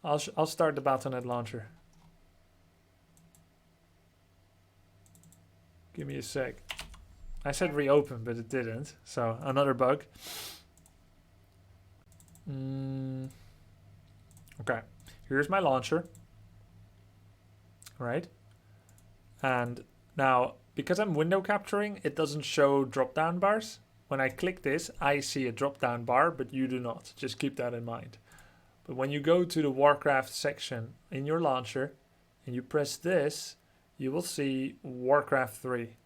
I'll start the Battle.net launcher. Give me a sec. I said reopen, but it didn't. So, another bug. Okay, here's my launcher. Right? And now, because I'm window capturing, it doesn't show drop-down bars. When I click this, I see a drop-down bar, but you do not. Just keep that in mind. But when you go to the Warcraft section in your launcher, and you press this, you will see Warcraft 3.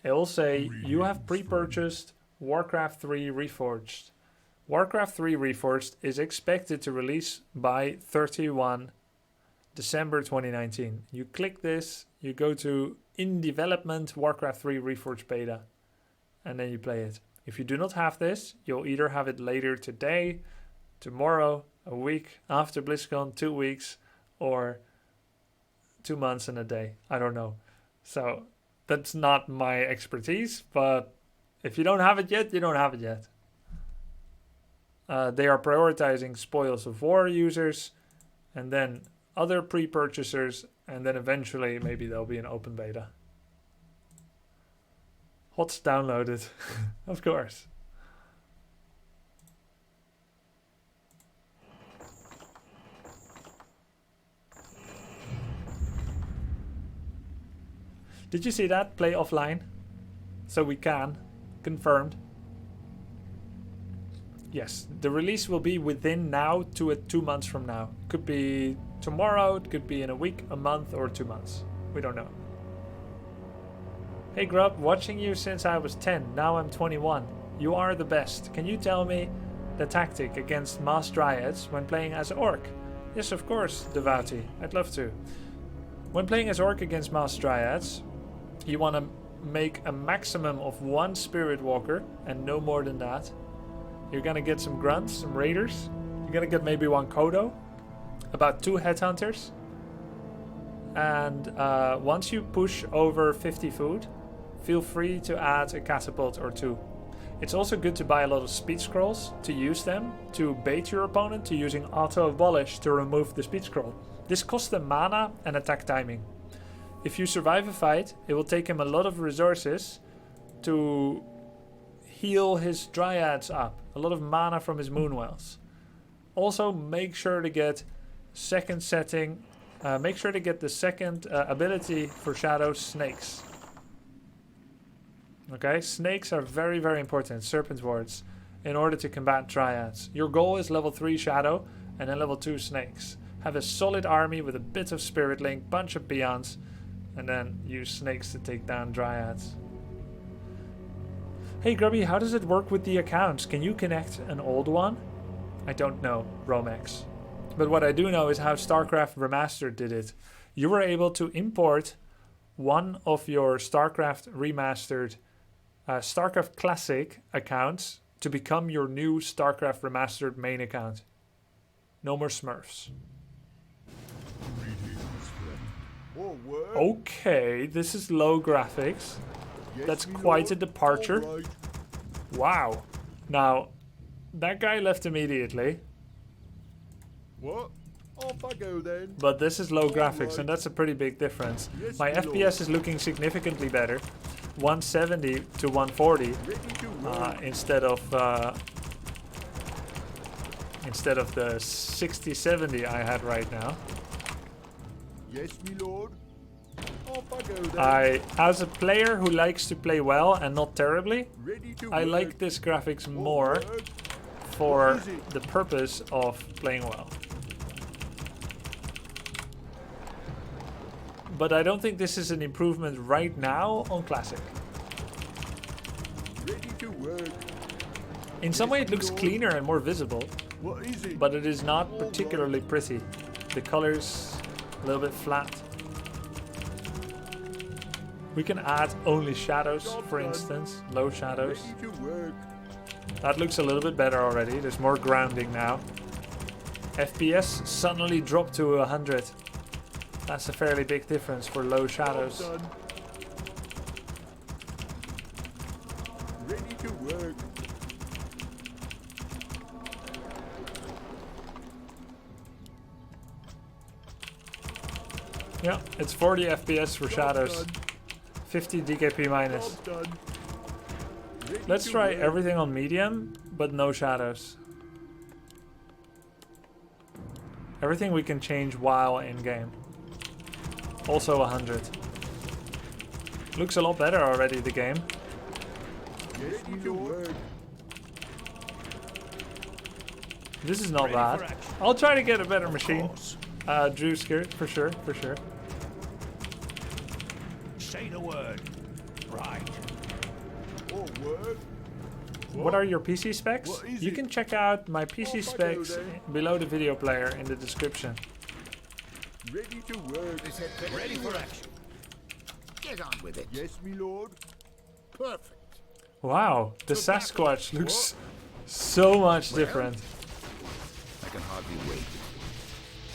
It will say, you have pre-purchased Warcraft 3 Reforged. Warcraft 3 Reforged is expected to release by 31 December 2019. You click this, you go to in development Warcraft 3 Reforged Beta, and then you play it. If you do not have this, you'll either have it later today, tomorrow, a week after BlizzCon, 2 weeks, or 2 months and a day. I don't know. So that's not my expertise, but if you don't have it yet, you don't have it yet. They are prioritizing Spoils of War users, and then other pre-purchasers, and then eventually maybe there'll be an open beta. HOTS downloaded, of course. Did you see that? Play offline. So we can. Confirmed. Yes, the release will be within now to 2 months from now. Could be tomorrow, it could be in a week, a month, or 2 months. We don't know. Hey Grub, watching you since I was 10, now I'm 21. You are the best. Can you tell me the tactic against Mass Dryads when playing as Orc? Yes, of course, Devouty. I'd love to. When playing as Orc against Mass Dryads, you want to make a maximum of 1 Spirit Walker and no more than that. You're gonna get some Grunts, some Raiders. You're gonna get maybe 1 Kodo, about 2 Headhunters. And once you push over 50 food, feel free to add a Catapult or 2. It's also good to buy a lot of Speed Scrolls to use them to bait your opponent to using Auto Abolish to remove the Speed Scroll. This costs them mana and attack timing. If you survive a fight, it will take him a lot of resources to heal his Dryads up. A lot of mana from his Moonwells. Also, make sure to get second setting. Make sure to get the second ability for Shadow Snakes. Okay, snakes are very, very important. Serpent Wards. In order to combat Dryads. Your goal is level 3 Shadow and then level 2 Snakes. Have a solid army with a bit of Spirit Link, bunch of peons, and then use Snakes to take down Dryads. Hey Grubby, how does it work with the accounts? Can you connect an old one? I don't know, Romex. But what I do know is how StarCraft Remastered did it. You were able to import one of your StarCraft Remastered StarCraft Classic accounts to become your new StarCraft Remastered main account. No more Smurfs. Oh, word. Okay, this is low graphics. Yes, That's me quite a lord. departure. All right. Wow. Now, that guy left immediately, What? Off I go then. but this is low All graphics, right. and that's a pretty big difference. Yes, My me FPS lord. is looking significantly better. 170 to 140 Ready to roll. instead of the 60-70 I had right now. Yes, me lord. Off I go then. As a player who likes to play well and not terribly, Ready to I work. like this graphics Oh, more word. for What is it? the purpose of playing well. But I don't think this is an improvement right now on Classic. Ready to work. In some way it looks cleaner and more visible, What is it? but it is not All particularly pretty. The colors a little bit flat. We can add only shadows, for instance, low shadows. Ready to work. That looks a little bit better already. There's more grounding now. FPS suddenly dropped to 100. That's a fairly big difference for low shadows. Done. Ready to work. Yeah, it's 40 FPS for Job shadows. done. 50 DKP minus. Job done. Ready Let's to try work. everything on medium, but no shadows. Everything we can change while in game. Also 100. Looks a lot better already, the game. Yes, me lord. This is not bad. I'll try to get a better machine. Course. Drew skirt, for sure. Say the word. Right. Oh, word. What are your PC specs? What is You it? can check out my PC Off I go specs then. below the video player in the description. Ready to work. Ready for action. Get on with it. Yes, me lord. Perfect. Wow, the Sasquatch looks so much different. I can hardly wait.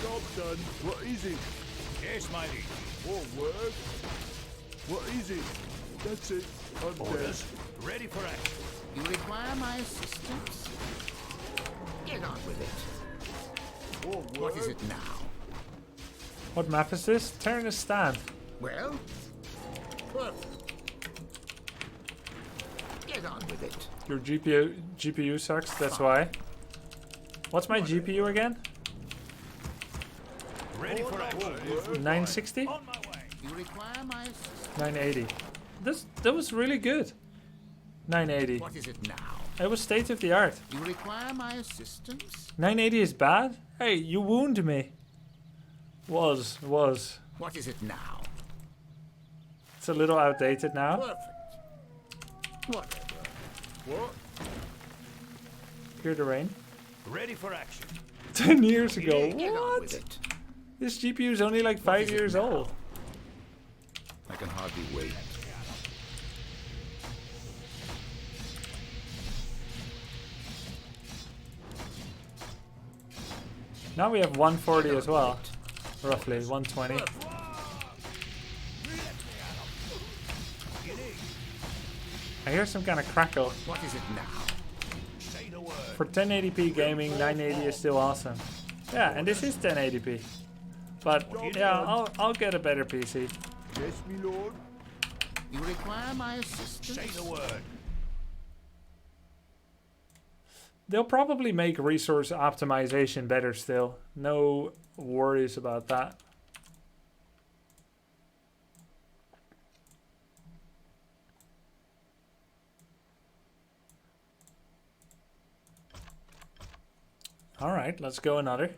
Job done. What is it? Yes, my liege. Oh, word. What is it? That's it. I'm dead. Orders. Ready for action. You require my assistance? Get on with it. Oh, word. What is it now? What map is this? Terranistan. Well? Perfect. Get on with it. Your GPU sucks, that's why. What's my GPU again? Ready for action. 960? On my way. You require my assistance? 980. That was really good. 980. What is it now? It was state of the art. You require my assistance? 980 is bad? Hey, you wound me. Was. What is it now? It's a little outdated now. Perfect. Whatever. What? Hear the rain. Ready for action. 10 years ago. Get on What? with it. This GPU is only like 5 is it years now? old. I can hardly wait. Now we have 140 as well. Roughly 120. I hear some kind of crackle. What is it now? Say the word. For 1080p gaming, 980 is still awesome. Yeah, and this is 1080p. But yeah, I'll get a better PC. Yes, me lord. You require my assistance? Say the word. They'll probably make resource optimization better still. No worries about that. Alright, let's go another.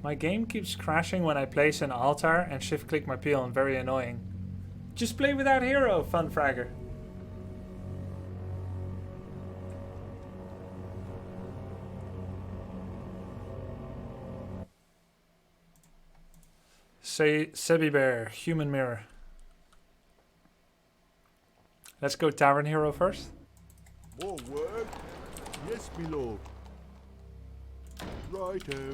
My game keeps crashing when I place an altar and shift click my peon. Very annoying. Just play without hero, Fun Fragger. Say Sebi Bear, Human Mirror. Let's go Tavern Hero first. More work? Yes, my lord. Righto.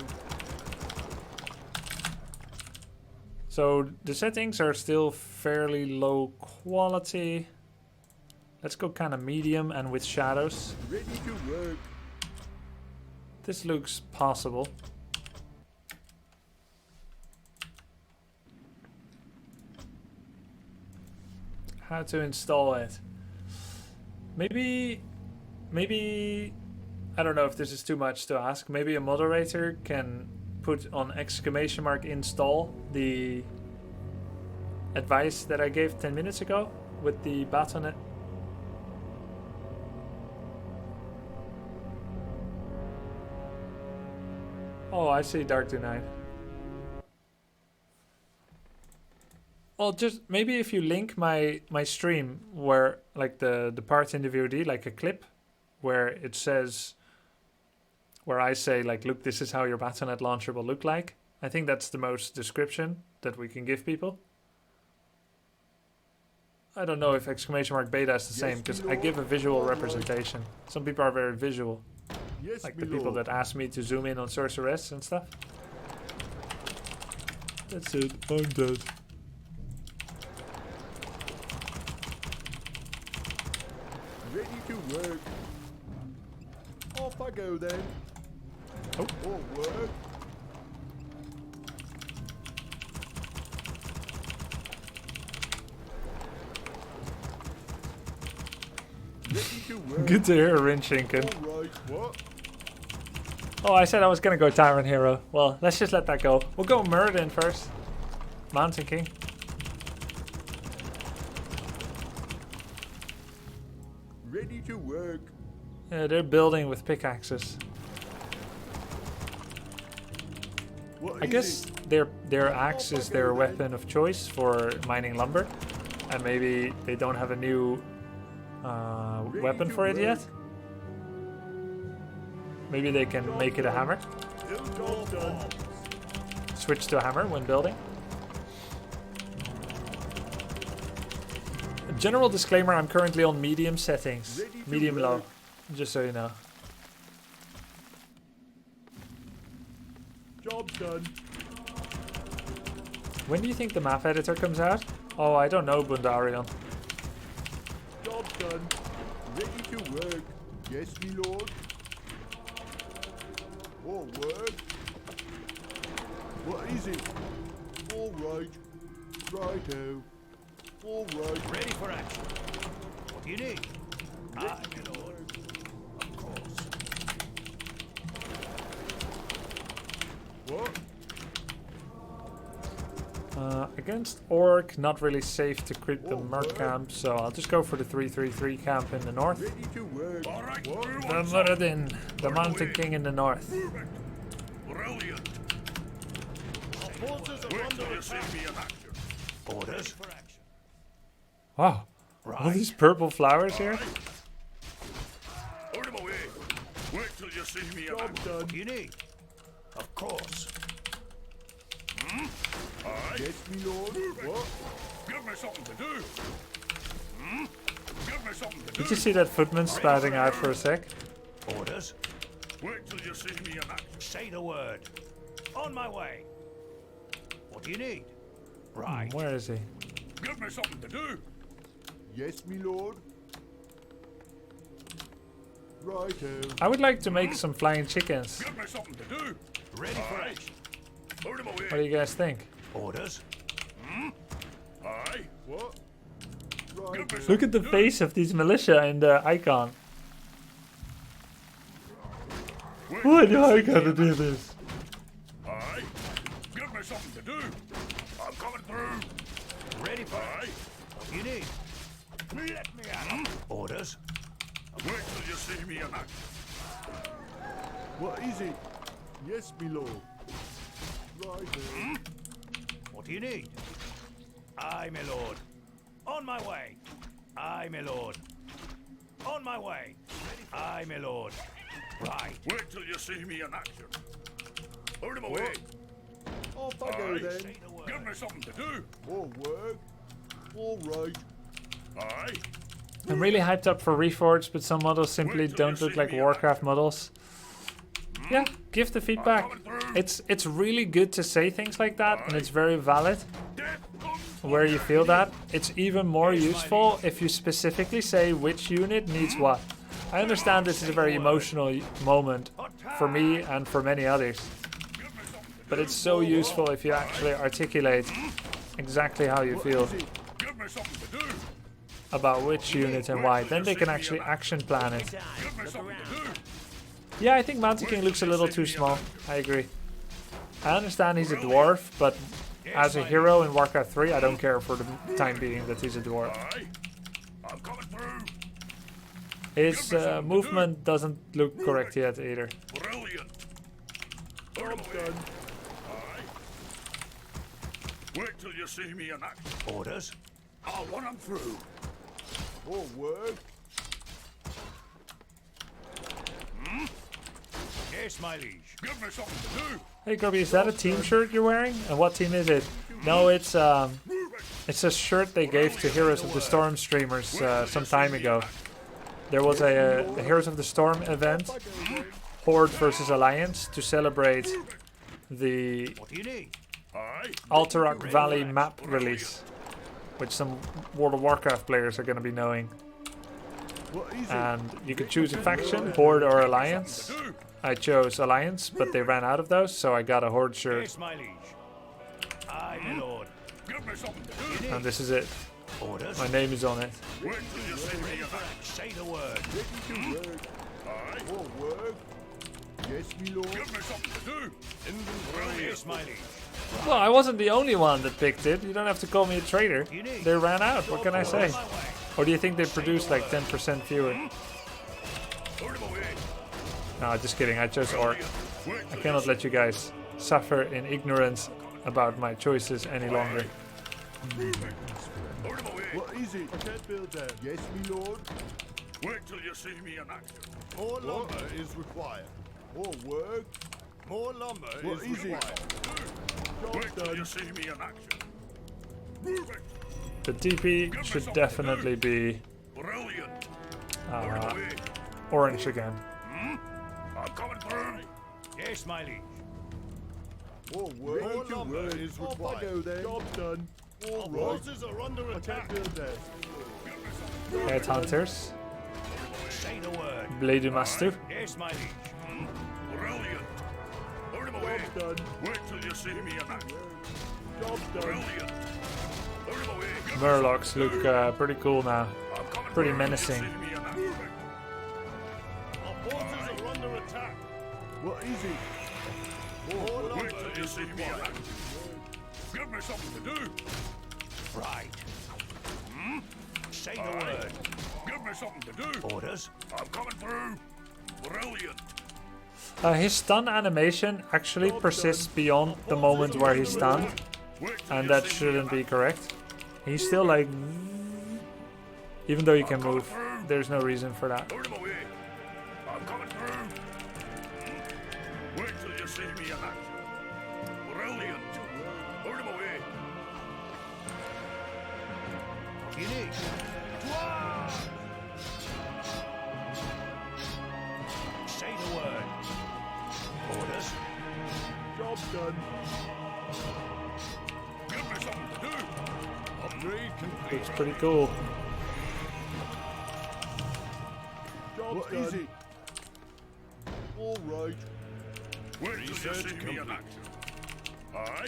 So the settings are still fairly low quality. Let's go kind of medium and with shadows. Ready to work. This looks possible. How to install it? Maybe, I don't know if this is too much to ask. Maybe a moderator can put on exclamation mark install the advice that I gave 10 minutes ago with the baton. Oh, I see Dark Tonight. Well, just maybe if you link my stream where like the part in the VOD, like a clip where it says, where I say like, look, this is how your Battle.net launcher will look like. I think that's the most description that we can give people. I don't know if exclamation mark beta is the same because I give a visual representation. Some people are very visual. Yes, Like my the people lord. that ask me to zoom in on Sorceress and stuff. That's it, I'm dead. Ready to work. Off I go then. Oh. More work. Ready to work. Good to hear, Rinchinkin. All right. What? Oh, I said I was gonna go Tyrant Hero. Well, let's just let that go. We'll go Murden first. Mountain King. Ready to work. Yeah, they're building with pickaxes. What I is guess it? their axe is their weapon of choice for mining lumber, and maybe they don't have a new weapon for it yet. Maybe they can make it a hammer. Job done. Switch to a hammer when building. General disclaimer, I'm currently on medium settings. Ready to Medium low. work. Just so you know. Job done. When do you think the map editor comes out? Oh, I don't know, Bundarion. Job done. Ready to work. Yes, me lord. More work. What is it? All right. Righto. All right. Ready for action. What do you need? Aye, my lord. Of course. What? Against Orc, not really safe to creep the Merc camp, so I'll just go for the 333 camp in the north. Ready to work. All right, What? who The wants some? Muradin, the Mountain King in the north. Move it. Brilliant. Wait till you see me in action. Orders. Wow, all these purple flowers here. Out of my way. Wait till you see me in Job action. done. What do you need? Of course. Aye. Yes, me lord. Move it. What? Give me something to do. Give me something to do. Did you see that footman spouting out for a sec? Orders. Wait till you see me in action. Say the word. On my way. What do you need? Right. Where is he? Give me something to do. Yes, me lord. Righto. I would like to make some flying chickens. Give me something to do. Ready for Aye. action. Out of my What do way. you guys think? Orders. Aye. What? Give me Righto. something Look at the to do. face of these militia in the icon. Wait Why till do you I see me gotta in do action. this? Aye. Give me something to do. I'm coming through. Ready for Aye. action. What do you need? Let me out. Orders. Wait till you see me in action. What is it? Yes, me lord. What do you need? Aye, my lord. On my way. Aye, my lord. On my way. Aye, my lord. Right. Wait till you see me in action. Out of my way. Off I go Aye. then. Say the word. Give me something to do. More work. All right. Aye. I'm really hyped up for Reforged, but some models simply don't look like Warcraft models. Yeah, give the feedback. It's really good to say things like that, and it's very valid Death comes where you feel that. It's even more useful if you specifically say which unit needs what. I understand this is a very emotional moment for me and for many others, but it's so useful if you actually articulate exactly how you feel Give me something to do. about which unit and why. Then they can actually action plan it. Give me something to do. Yeah, I think Mountain King looks a little too small. I agree. I understand he's a dwarf, but as a hero in Warcraft 3, I don't care for the time being that he's a dwarf. Aye. I'm coming through. His movement doesn't look correct yet either. Brilliant. Out of my way. Aye. Wait till you see me in action. Orders. I'll run 'em through. More work. Yes, my liege. Give me something to do. Hey Grubby, is that a team shirt you're wearing? And what team is it? No, it's a shirt they gave to Heroes of the Storm streamers some time ago. There was a Heroes of the Storm event, Horde versus Alliance, to celebrate the What do you need? Aye. Alterac Valley map release, which some World of Warcraft players are going to be knowing. What is it? And you could choose a faction, Horde or Alliance. I chose Alliance, but they ran out of those, so I got a Horde shirt, Yes, my liege. Aye, my lord. Give me something to do. and this is it. Orders. My name is on it. Wait till you see me in action. Say the word. Ready to work. Aye. More work. Yes, me lord. Give me something to do. Yes, my liege. Well, I wasn't the only one that picked it. You don't have to call me a traitor. They ran out. What can I say? On my way. Or do you think they produced like 10% fewer? Out of my way. No, just kidding. I chose Orc. Wait I till cannot let you guys suffer in ignorance about my choices any longer. Out of my way. What is it? I can't build that. Yes, me lord. Wait till you see me in action. More lumber is required. More work. More lumber What is required. Job Wait till you done. see me in action. Move it. The TP should definitely be Brilliant. Out of my way. orange again. I'm coming through. Yes, my liege. More work. More lumber is required. Off I go then. Job done. All right. Horses are under attack. I can't build that. Headhunters. Say the word. Blade Master. Yes, my liege. Brilliant. Out of my way. Job done. Wait till you see me in action. Job done. Brilliant. Out of my way. Give me Murlocs look pretty cool now. I'm coming Pretty through. menacing. See me in action. Our forces are under attack. What is it? More Wait lumber till you is see me in required. action. Give me something to do. Right. Say the word. Give me something to do. Orders. I'm coming through. Brilliant. His stun animation actually persists beyond the moment where he's stunned, Wait till and you that see me shouldn't be correct. He's still like, even though he can move, there's no reason for that. Out of my way. I'm coming through. Wait till you see me in action. Brilliant. Out of my way. What do you need? Say the word. Orders. Job done. Give me something to do. Upgrade complete. Looks pretty cool. Job what done. Is it? All right. Wait till you see me in action. Aye.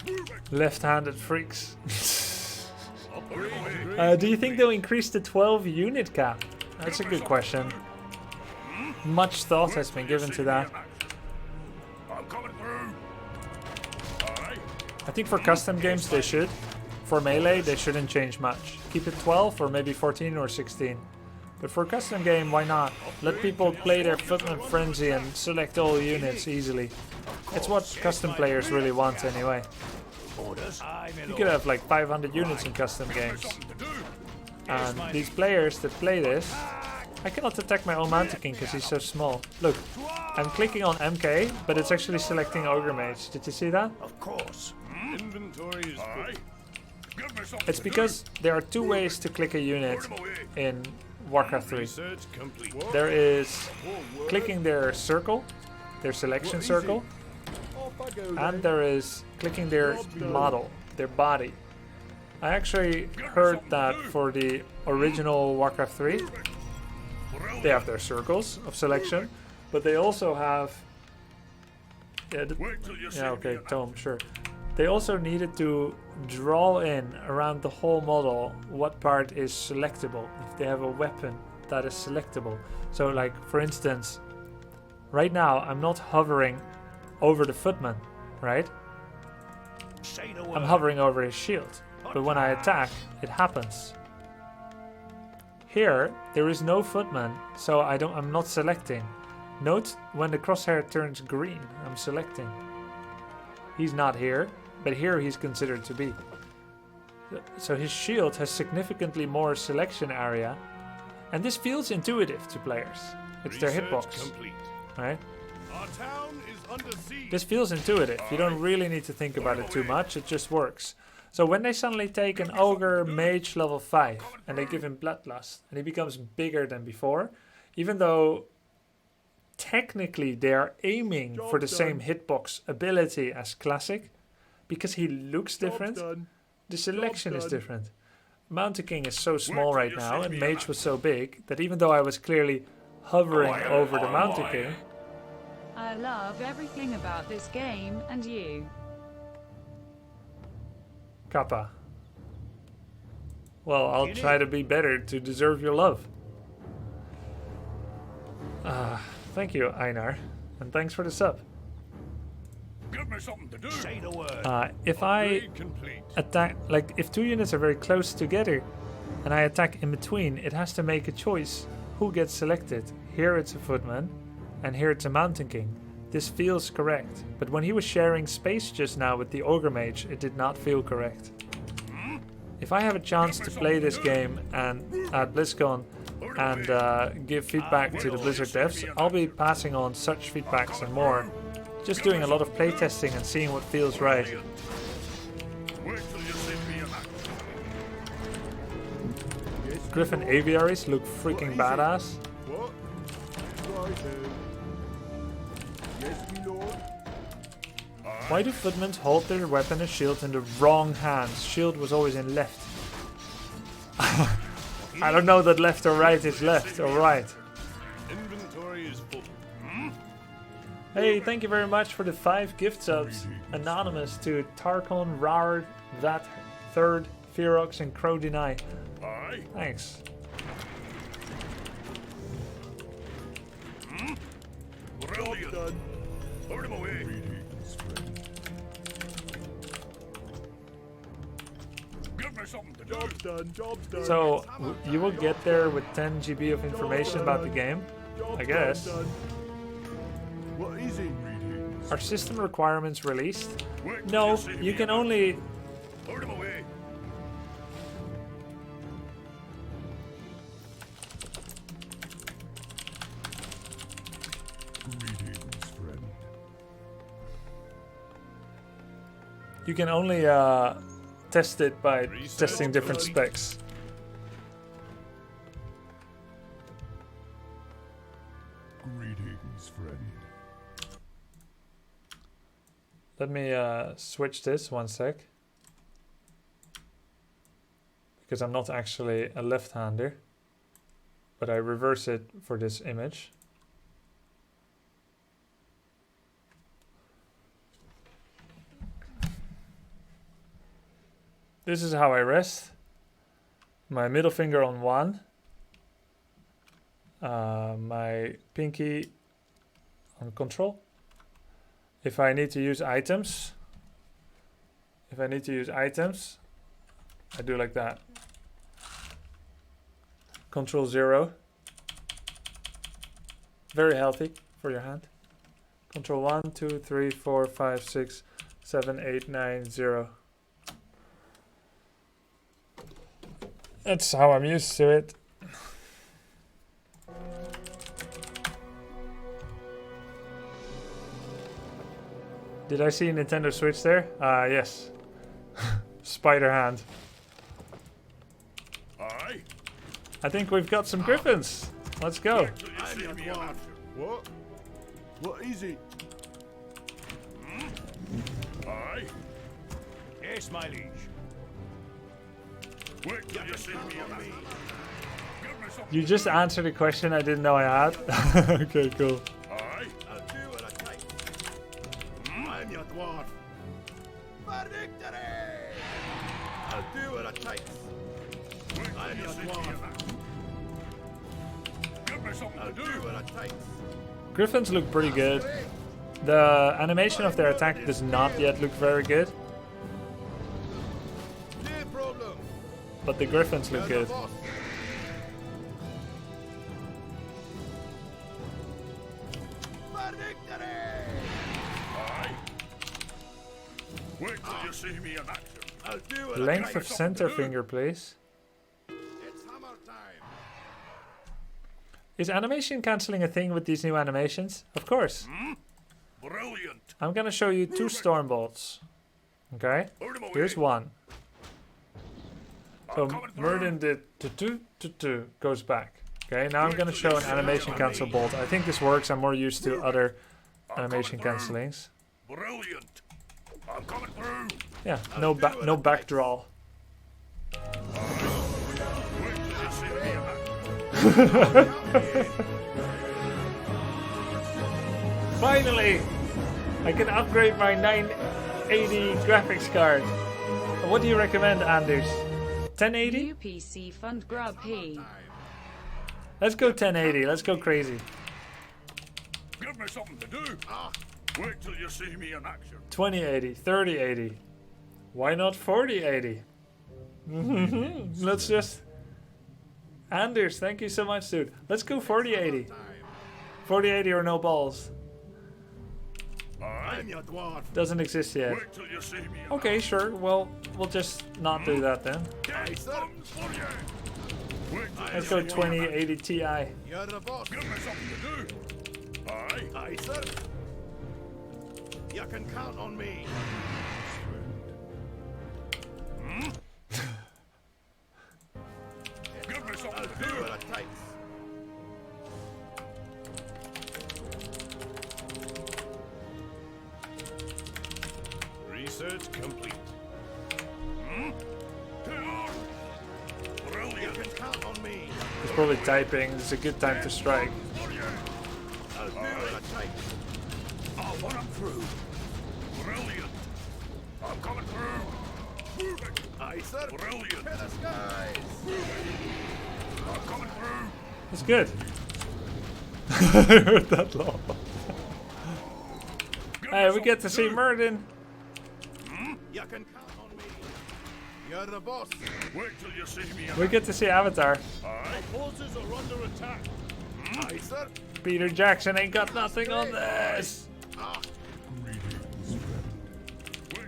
Move it. Left-handed freaks. Out of my way. Do you think they'll increase the 12 unit cap? That's a good question. Much thought has been given to that. I'm coming through. Aye. I think for custom games they should. For melee they shouldn't change much. Keep it 12 or maybe 14 or 16. But for a custom game, why not? Let people play their Footman Frenzy and select all units easily. It's what custom players really want anyway. Orders. Aye, my You lord. could have like 500 units in custom games. Something to do. And these players that play this, I cannot attack my own Mountain King because he's so small. Look, I'm clicking on MK, but it's actually selecting Ogre Mage. Did you see that? Of course. Inventory is full. Aye. Give me something It's to do. because there are two ways to click a unit Put 'em away. in Warcraft 3. Research complete. There is Forward. clicking their circle, their selection Easy. circle, Off I go and then. there is clicking their Job done. model, their body. I actually heard that for the original Warcraft 3, they have their circles of selection, but they also have... Yeah, Wait till you see yeah, me okay, in Tome, sure. They also needed to draw in around the whole model what part is selectable. If they have a weapon that is selectable. So like, for instance, right now I'm not hovering over the footman, right? Say the word. I'm hovering over his shield. But when I attack, it happens. Here, there is no footman, so I'm not selecting. Note when the crosshair turns green, I'm selecting. He's not here, but here he's considered to be. So his shield has significantly more selection area, and this feels intuitive to players. It's their Research hitbox, complete. right? Our town is under siege. This feels intuitive. You don't really need to think about it too much, it just works. So when they suddenly take an ogre mage level 5 and they give him bloodlust and he becomes bigger than before, even though technically they are aiming for the same hitbox ability as classic, because he looks Job's different, done. the selection is done. different. Mountain King is so small till right you now see and me Mage was so big that even though I was clearly hovering over the Mountain King, I love everything about this game and you. Kappa. Well, I'll try to be better to deserve your love. Thank you, Einar. And thanks for the sub. Give me something to do. Say the word. If I Upgrade complete. attack, like if two units are very close together and I attack in between, it has to make a choice who gets selected. Here it's a footman and here it's a Mountain King. This feels correct, but when he was sharing space just now with the Ogre Mage, it did not feel correct. If I have a chance to play this game and at BlizzCon and give feedback to the Blizzard devs, I'll be passing on such feedbacks and more. Just doing a lot of playtesting and seeing what feels right. Wait till you see me in action. Griffin aviaries look freaking badass. What? Right here. Yes, me lord. Why do footmen hold their weapon and shield in the wrong hands? Shield was always in left. I don't know that left or right is left or right. Inventory is full. Hey, thank you very much for the 5 gift subs. Anonymous to Tarkon, Rar, That, Third, Ferox, and Crow Deny. Aye. Thanks. Brilliant. Done. Put him away. Give me something to do. Job's done. Job's done. So, you will get there with 10 GB of information about the game? Job's I guess. done. What is it? Are system requirements released? Wait till No, see me you can in only... Put him away. Greetings, friend. You can only test it by Research testing different done. specs. Greetings, friend. Let me switch this one sec. Because I'm not actually a left-hander. But I reverse it for this image. This is how I rest. My middle finger on 1. My pinky on control. If I need to use items, I do like that. Control 0. Very healthy for your hand. Control 1, 2, 3, 4, 5, 6, 7, 8, 9, 0. That's how I'm used to it. Did I see Nintendo Switch there? Yes. Spider hand. Aye. I think we've got some griffins. Let's go. Till you see me in action. What? What is it? Aye. Yes, my liege. Wait till you see me in action. Give me something. You just answered a question I didn't know I had. Okay, cool. Aye. I'll do what it takes. I'm your dwarf. For victory! I'll do what it takes. Wait till I'm you your see me dwarf. in action. Give me something I'll to do do. what it takes. Griffins look pretty good. The animation of their attack does not yet look very good, No problem. but the griffins look You're the good. boss. For victory! Aye. Wait till you see me in action. I'll do what it Length takes. of center finger, please. It's hammer time. Is animation cancelling a thing with these new animations? Of course. Brilliant. I'm gonna show you 2 storm bolts. Okay? Put 'em away. Here's one. So I'm coming through. Murden did to goes back. Okay, now I'm gonna show an animation cancel bolt. I think this works. I'm more used to other animation cancellings. Brilliant. I'm coming through. Yeah, no back draw. Wait till you see me in action. Finally! I can upgrade my 980 graphics card. What do you recommend, Anders? 1080? New PC Fund Grubby. Let's go 1080. Let's go crazy. Give me something to do. Wait till you see me in action. 2080, 3080. Why not 4080? Let's just... Anders, thank you so much, dude. Let's go 4080. 4080 or no balls. Aye. I'm your dwarf. Doesn't exist yet. Wait till you see me in Okay, sure. Well, we'll just not do that then. action. sir. Thumbs for you. Wait till Let's you go see me in 2080 Ti. You're the boss. Give me something to do. Aye. Aye, sir. You can count on me. Give me something I'll to do do. what it takes. Research complete. Brilliant. You can count on me. He's probably typing. It's a good time to strike. For you. I'll do what it takes. I'll run 'em through. Brilliant. I'm coming through. Moving. Aye, sir. Brilliant. To the skies. I'm coming through. It's good. I heard that laugh. Give Hey, me we get to see something Murden. You can count on me. You're the boss. do. Wait till you see me. We get to see Avatar. Aye. Forces are under attack. Aye, sir. Peter Jackson ain't got nothing on this. Wait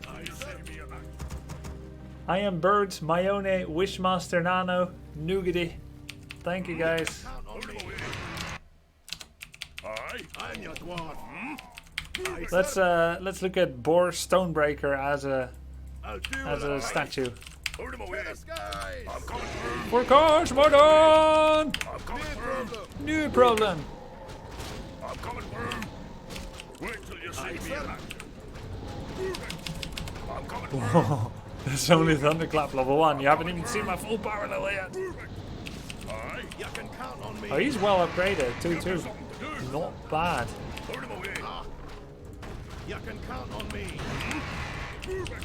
till you see me in action. I am Birds, Mayone, Wishmaster Nano, Nougaty. Thank you guys. Count on me. Aye. I'm your dwarf. Aye, Let's look at Boar Stonebreaker as a I'll do what a it statue. Put him away. To the skies. I'm coming through. For course, Murden! I'm coming No through. problem. New problem. I'm coming through. Wait till you see me in action. Moving. I'm coming through. It's only Thunderclap level 1. You haven't even seen my full power level yet. Moving. Aye. You can count on me. Oh, he's well upgraded. Give me 2-2. something to do. Not bad. Put him away. You can count on me. Moving.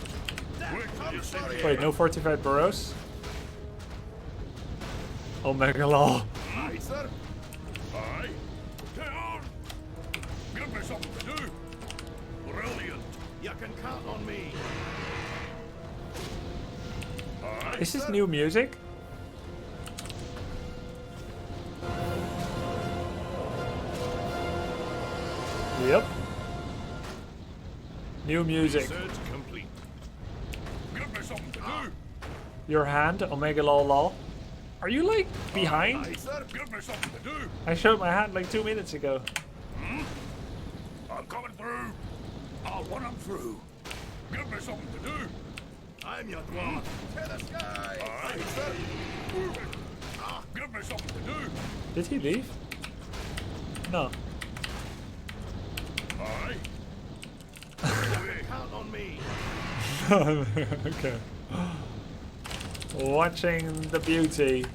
Wait till you see me. Wait, no fortified burrows? Omega Law. Aye, sir. Aye. Get on. Give me something to do. Brilliant. You can count on me. Aye. Is this new music? Yep. New music. Search complete. Give me something to do. Your hand, Omega lol lol. Are you like behind? Aye, sir. Give me something to do. I showed my hand like 2 minutes ago. I'm coming through. I'll run 'em through. Give me something to do. I'm your dwarf. To the sky. Aye, sir. Move it. Give me something to do. Did he leave? No. Aye. Count on me. Okay. Watching the beauty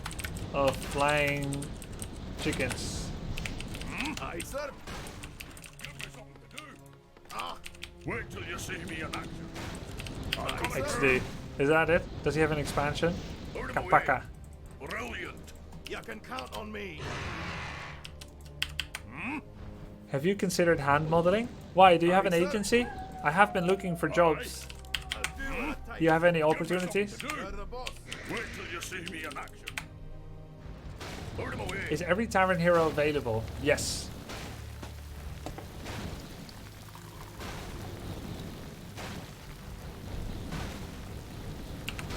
of flying chickens. Aye, sir. Give me something to do. Wait till you see me in action. I'm coming XD. through. Is that it? Does he have an expansion? Put 'em away. Kapaka. Brilliant. You can count on me. Have you considered hand modeling? Why? Do you have an Aye, sir. agency? I have been looking for jobs. I'll do what I Do you have any Give me opportunities? something to You're do. the boss. Wait till you see me in action. Put 'em away. Is every tavern hero available? Yes.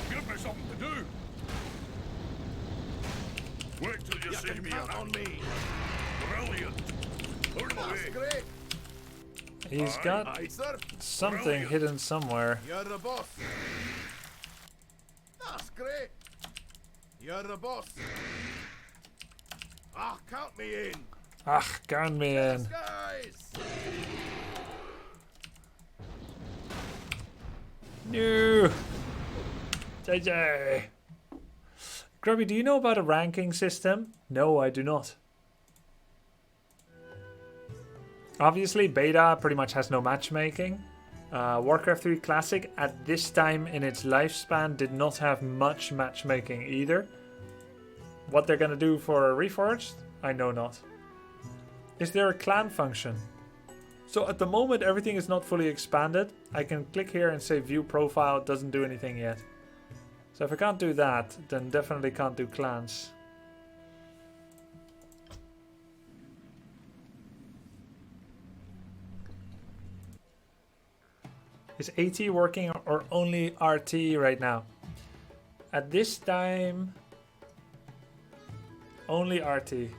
Give me something to do. Wait till you You see can me in count on action. me. Brilliant. Put 'em That's away. great. He's got Aye, sir. something Brilliant. hidden somewhere. You're the boss. That's great. You're the boss. Count me in. Ah, count me in. Guys. No. JJ. Grubby, do you know about a ranking system? No, I do not. Obviously, beta pretty much has no matchmaking. Warcraft 3 Classic at this time in its lifespan did not have much matchmaking either. What they're gonna do for Reforged, I know not. Is there a clan function? So at the moment everything is not fully expanded. I can click here and say view profile, it doesn't do anything yet. So if I can't do that, then definitely can't do clans. Is AT working or only RT right now? At this time, only RT.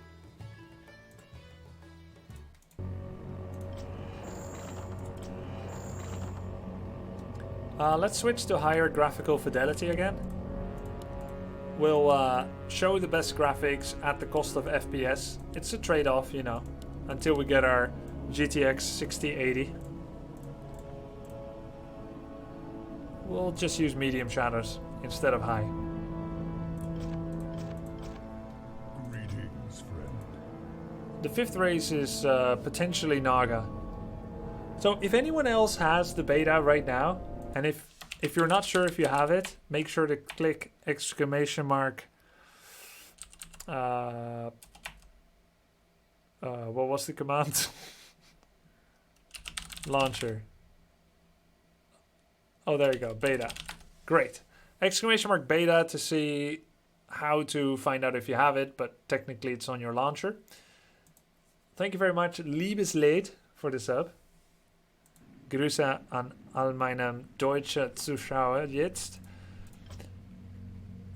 Let's switch to higher graphical fidelity again. We'll show the best graphics at the cost of FPS. It's a trade-off, you know, until we get our GTX 6080. We'll just use medium shadows instead of high. Greetings, friend. The fifth race is potentially Naga. So if anyone else has the beta right now, and if you're not sure if you have it, make sure to click exclamation mark. What was the command? Launcher. Oh, there you go, beta. Great. Exclamation mark beta to see how to find out if you have it, but technically it's on your launcher. Thank you very much, Liebesled, for the sub. Grüße an all meine deutsche Zuschauer jetzt.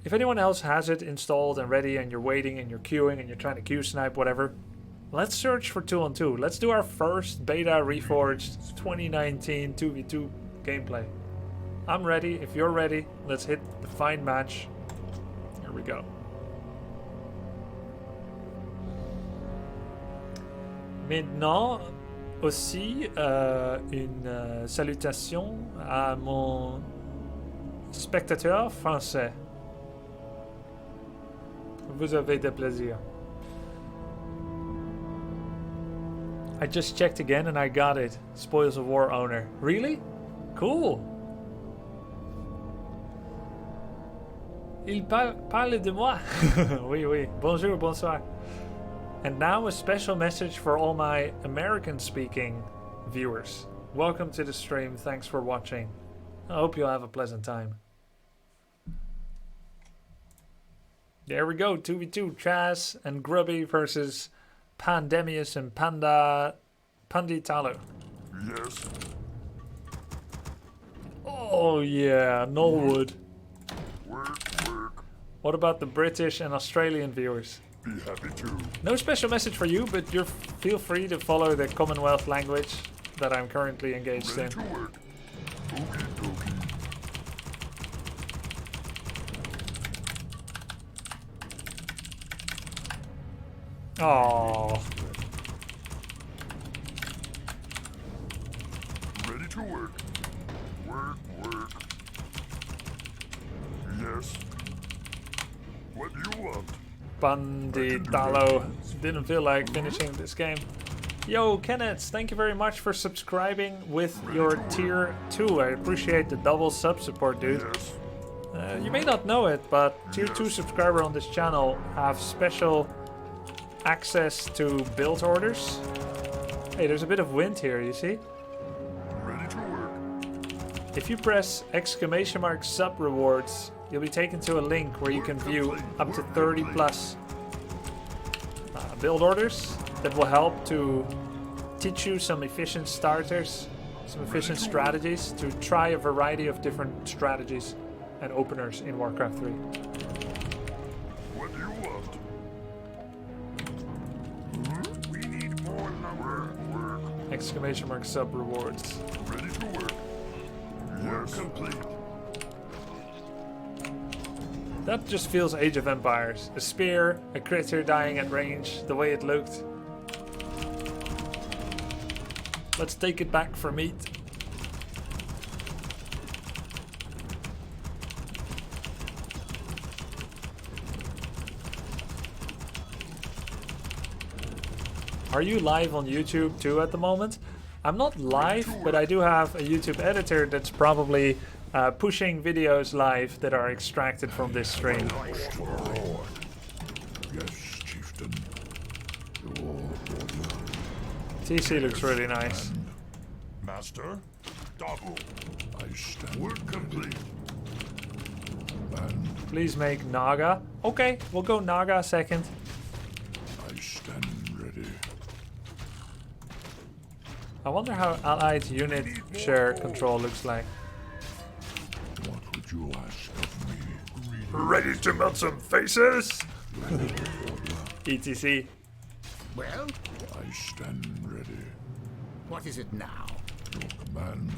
If anyone else has it installed and ready and you're waiting and you're queuing and you're trying to queue snipe, whatever, let's search for 2-on-2. Let's do our first beta Reforged 2019 2v2 gameplay. I'm ready. If you're ready, let's hit the find match. Here we go. Maintenant, aussi une salutation à mon spectateur français. Vous avez de plaisir. I just checked again and I got it. Spoils of War owner. Really? Cool. Il parle de moi. Oui, oui. Bonjour, bonsoir. And now a special message for all my American-speaking viewers. Welcome to the stream. Thanks for watching. I hope you'll have a pleasant time. There we go. 2v2. Chaz and Grubby versus Pandemius and Panditalu. Yes. Oh yeah, Knollwood. Work, work. What about the British and Australian viewers? Be happy to. No special message for you, but feel free to follow the Commonwealth language that I'm currently engaged in. Ready to work. Okie dokie. Oh, Ready to work. Work, work. Yes. What do you want? Banditalo. Didn't feel like finishing this game. Yo, Kenneth, thank you very much for subscribing with your tier 2. I appreciate the double sub support, dude. Yes. You may not know it, but tier 2 subscribers on this channel have special access to build orders. Hey, there's a bit of wind here, you see? Ready to work. If you press ! sub rewards, you'll be taken to a link where you can view up to 30 plus build orders that will help to teach you some efficient starters, some efficient strategies to try a variety of different strategies and openers in Warcraft 3. What do you want? We need more number. Work. ! sub rewards. Ready to work. Work complete. That just feels Age of Empires. A spear, a critter dying at range, the way it looked. Let's take it back for meat. Are you live on YouTube too at the moment? I'm not live, but I do have a YouTube editor that's probably pushing videos live that are extracted from this stream. Yes, chieftain. TC looks really nice. Master, double. I stand. Work complete. And Please make Naga. Okay, we'll go Naga second. I stand ready. I wonder how allied unit share control looks like. What would you ask of me? Ready to melt some faces? ETC. Well, I stand ready. what is it now? Your command.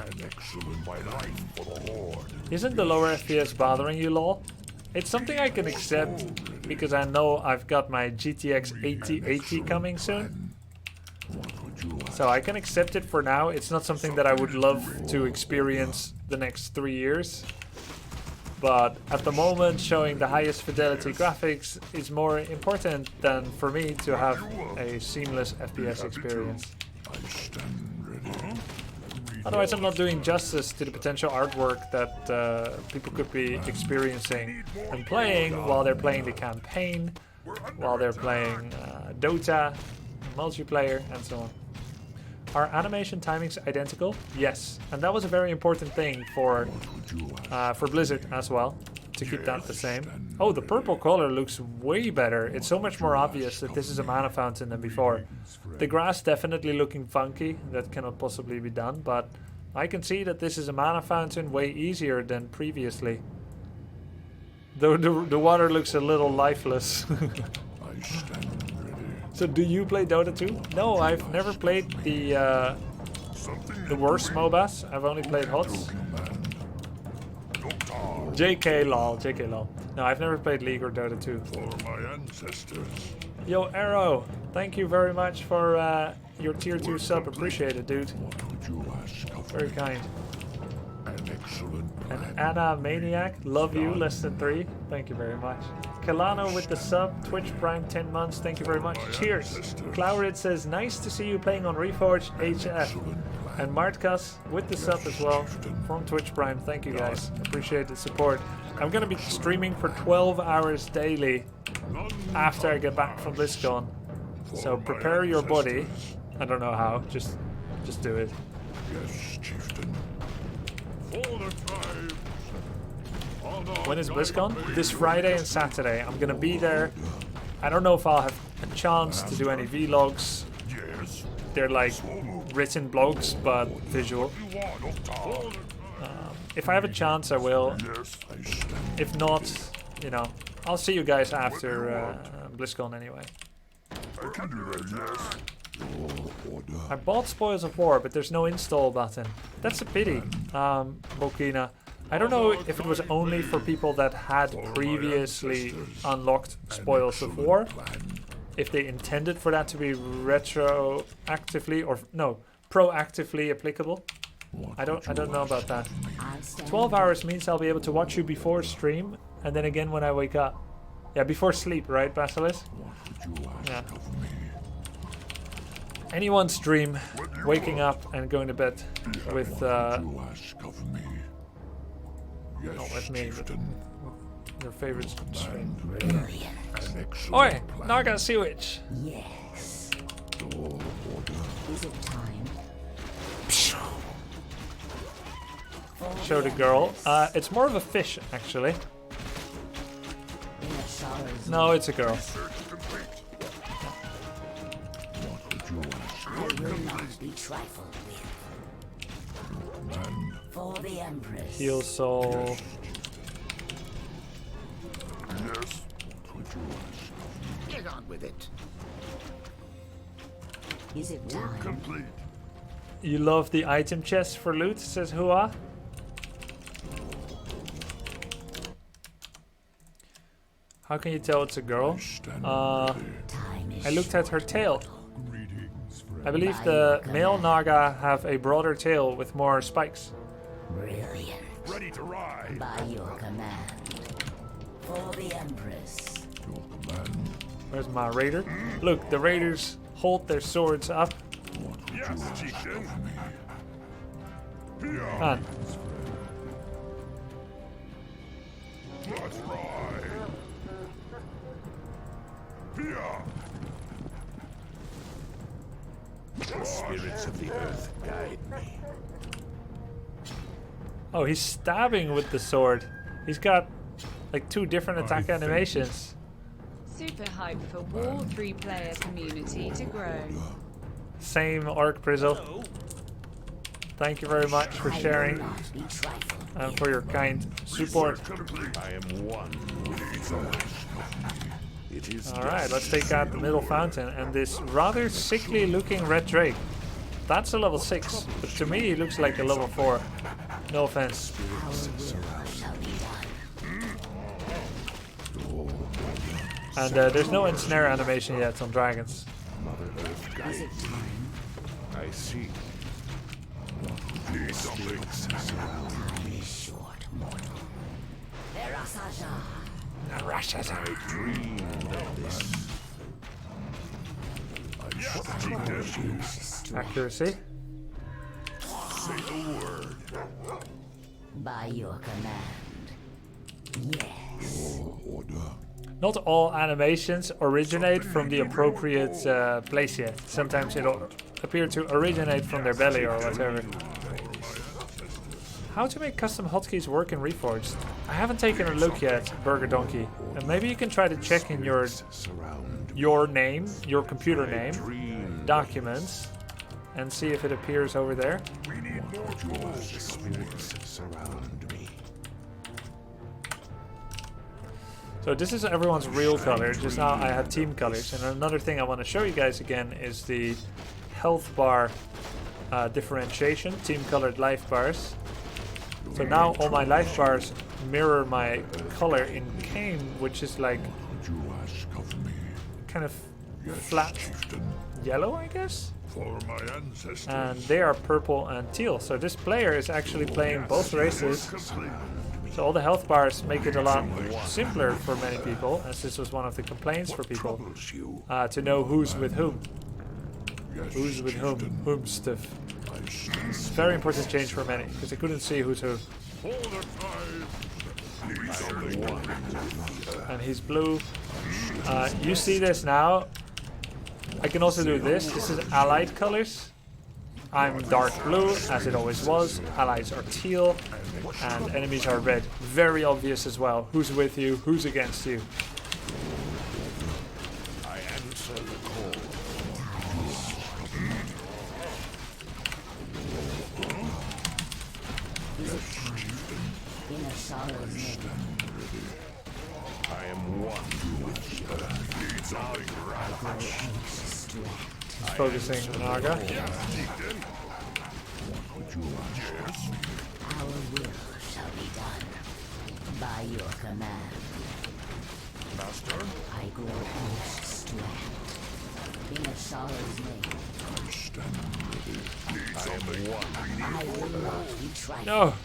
An excellent life for the Horde. Isn't the lower FPS bothering you, lol? It's something I can accept because I know I've got my GTX 8080 coming soon. What would you ask? So I can accept it for now. It's not something that I would love to experience the next 3 years. But at the moment, showing the highest fidelity graphics is more important than for me to have a seamless FPS experience. I stand ready. Otherwise, I'm not doing justice to the potential artwork that people could be experiencing and playing while they're playing the campaign, while they're playing Dota, multiplayer, and so on. Are animation timings identical? Yes, and that was a very important thing for Blizzard as well, to keep that the same. Oh, the purple color looks way better. It's so much more obvious that this is a mana fountain than before. The grass definitely looking funky. That cannot possibly be done, but I can see that this is a mana fountain way easier than previously. Though the water looks a little lifeless. I stand ready. So do you play Dota 2? No, I've never played the worst MOBAs. I've only played HOTS. JK lol, JK lol. No, I've never played League or Dota 2. For my ancestors. Yo, Arrow, thank you very much for your tier 2 sub. Appreciate it, dude. What would you ask of Very me? kind. An excellent And plan. Anna Maniac, love you, less than 3. Thank you very much. Kalano with the sub, Twitch Prime 10 months, thank you very much. Cheers. Clowrid says, nice to see you playing on Reforged HF. And Martkas with the sub as well from Twitch Prime, thank you guys. Appreciate the support. I'm gonna be streaming for 12 hours daily after I get back from BlizzCon. So prepare your body. I don't know how, just do it. Yes, chieftain. For the tribes. When is BlizzCon? This Friday and Saturday. I'm gonna be there. I don't know if I'll have a chance to do any vlogs. Yes. They're like written blogs, but visual. You want, Octar. If I have a chance, I will. Yes, I stand. If not, you know, I'll see you guys after BlizzCon anyway. I can do that, yes. I bought Spoils of War, but there's no install button. That's a pity, Bokina. I don't know if it was only for people that had previously unlocked Spoils of War, if they intended for that to be retroactively or no, proactively applicable. I don't know about that. 12 hours means I'll be able to watch you before stream and then again when I wake up. Yeah, before sleep, right, Basilisk? Yeah. Anyone's dream, waking up and going to bed with not with me, but your favorite stream. Oi, Naga Sea Witch. Yes. Is it time? Show the girl. It's more of a fish, actually. No, it's a girl. I will not be trifled with. For the Empress. Heal soul. Yes. Get on with it. Is it time? Complete. You love the item chest for loot, says Hua. How can you tell it's a girl? I looked at her tail. I believe the male Naga have a broader tail with more spikes. Brilliant. Ready to ride. By your command. For the Empress. Where's my raider? Look, the raiders hold their swords up. Yes, chieftain. Man, Let's ride. Pia. The spirits of the earth guide me. oh, he's stabbing with the sword. He's got like 2 different attack animations. Super hype for War 3 player community to grow. Same Arc Prizzle. Thank you very much for sharing Not be trifled. and for your kind support. I am one with the earth. It is Alright, let's take out the middle fountain and this rather sickly looking red drake. That's a level 6, but to me he looks like a level 4. No offense. Shall be done. And there's no ensnare animation yet on dragons. Mother Earth guides me. I see. Need something. Be short, mortal. Erasaja. I dreamed of this. Yes, chieftain. Accuracy. Say the word. By your command. Yes. Not all animations originate from the appropriate place yet. Sometimes it'll appear to originate from their belly or whatever. How to make custom hotkeys work in Reforged? I haven't taken a look yet, Burger Donkey. And maybe you can try to check in your name, your computer name, documents, and see if it appears over there. We need more tools. Spirits surround me. So this is everyone's real color. Just now I had team colors. And another thing I want to show you guys again is the health bar differentiation, team colored life bars. So now all my life bars mirror my color in game, which is like kind of flat yellow, I guess. For my ancestors. And they are purple and teal. So this player is actually playing both races. Complete. So all the health bars make it a lot simpler for many people, as this was one of the complaints for people, Troubles you. to know who's with whom. Yes, Who's with whom? chieftain. Whom stuff. I see. It's a very important change for many, because they couldn't see who's who. For the tide. Need something. And he's blue. You see this now. I can also do this. This is allied colors. I'm dark blue, as it always was. Allies are teal, and enemies are red. Very obvious as well. Who's with you? Who's against you? I answer the call. I am one with the earth. Need something. He's focusing on Naga. Yes, chieftain. Yes. Our will shall be done. By your command, Master. I grow most strength. In Asala's name, I stand ready. Need something. I will not be trifled No! with.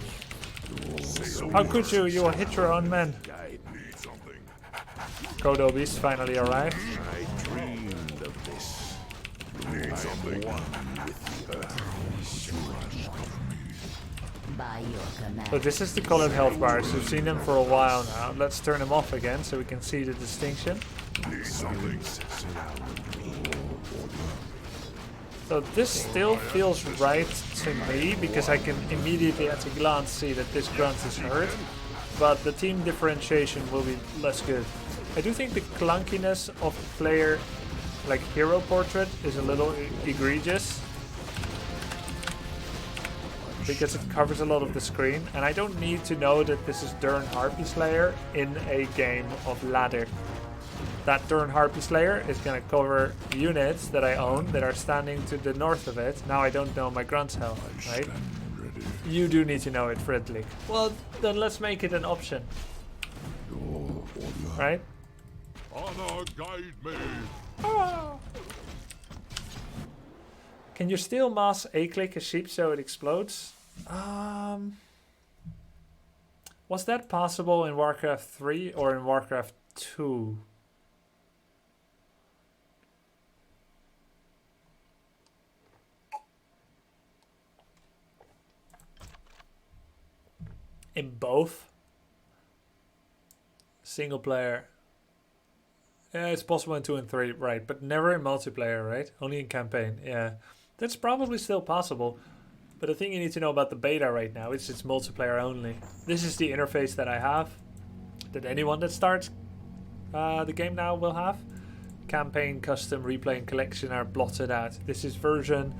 How could you? You will hit your own men. Need something. Kodobis finally arrived. I dreamed of this. Need something. One with the earth. By your command, So this is the colored health bars. We've seen them for a while now. Let's turn them off again so we can see the distinction. Need something. So this still feels right to me because I can immediately at a glance see that this grunt is hurt. But the team differentiation will be less good. I do think the clunkiness of the player, like hero portrait, is a little egregious. Because it covers a lot of the screen, and I don't need to know that this is Durn Harpy Slayer in a game of ladder. That Durn Harpy Slayer is going to cover units that I own that are standing to the north of it. Now I don't know my grunt's health, right? You do need to know it, Fredlik. Well, then let's make it an option. Right? Honor guide me. Oh. Can you still mass A-click a sheep so it explodes? Was that possible in Warcraft 3 or in Warcraft 2? In both? Single player. Yeah, it's possible in 2 and 3, right, but never in multiplayer, right? Only in campaign, yeah. That's probably still possible, but the thing you need to know about the beta right now is it's multiplayer only. This is the interface that I have, that anyone that starts the game now will have. Campaign, custom, replay, and collection are blotted out. This is version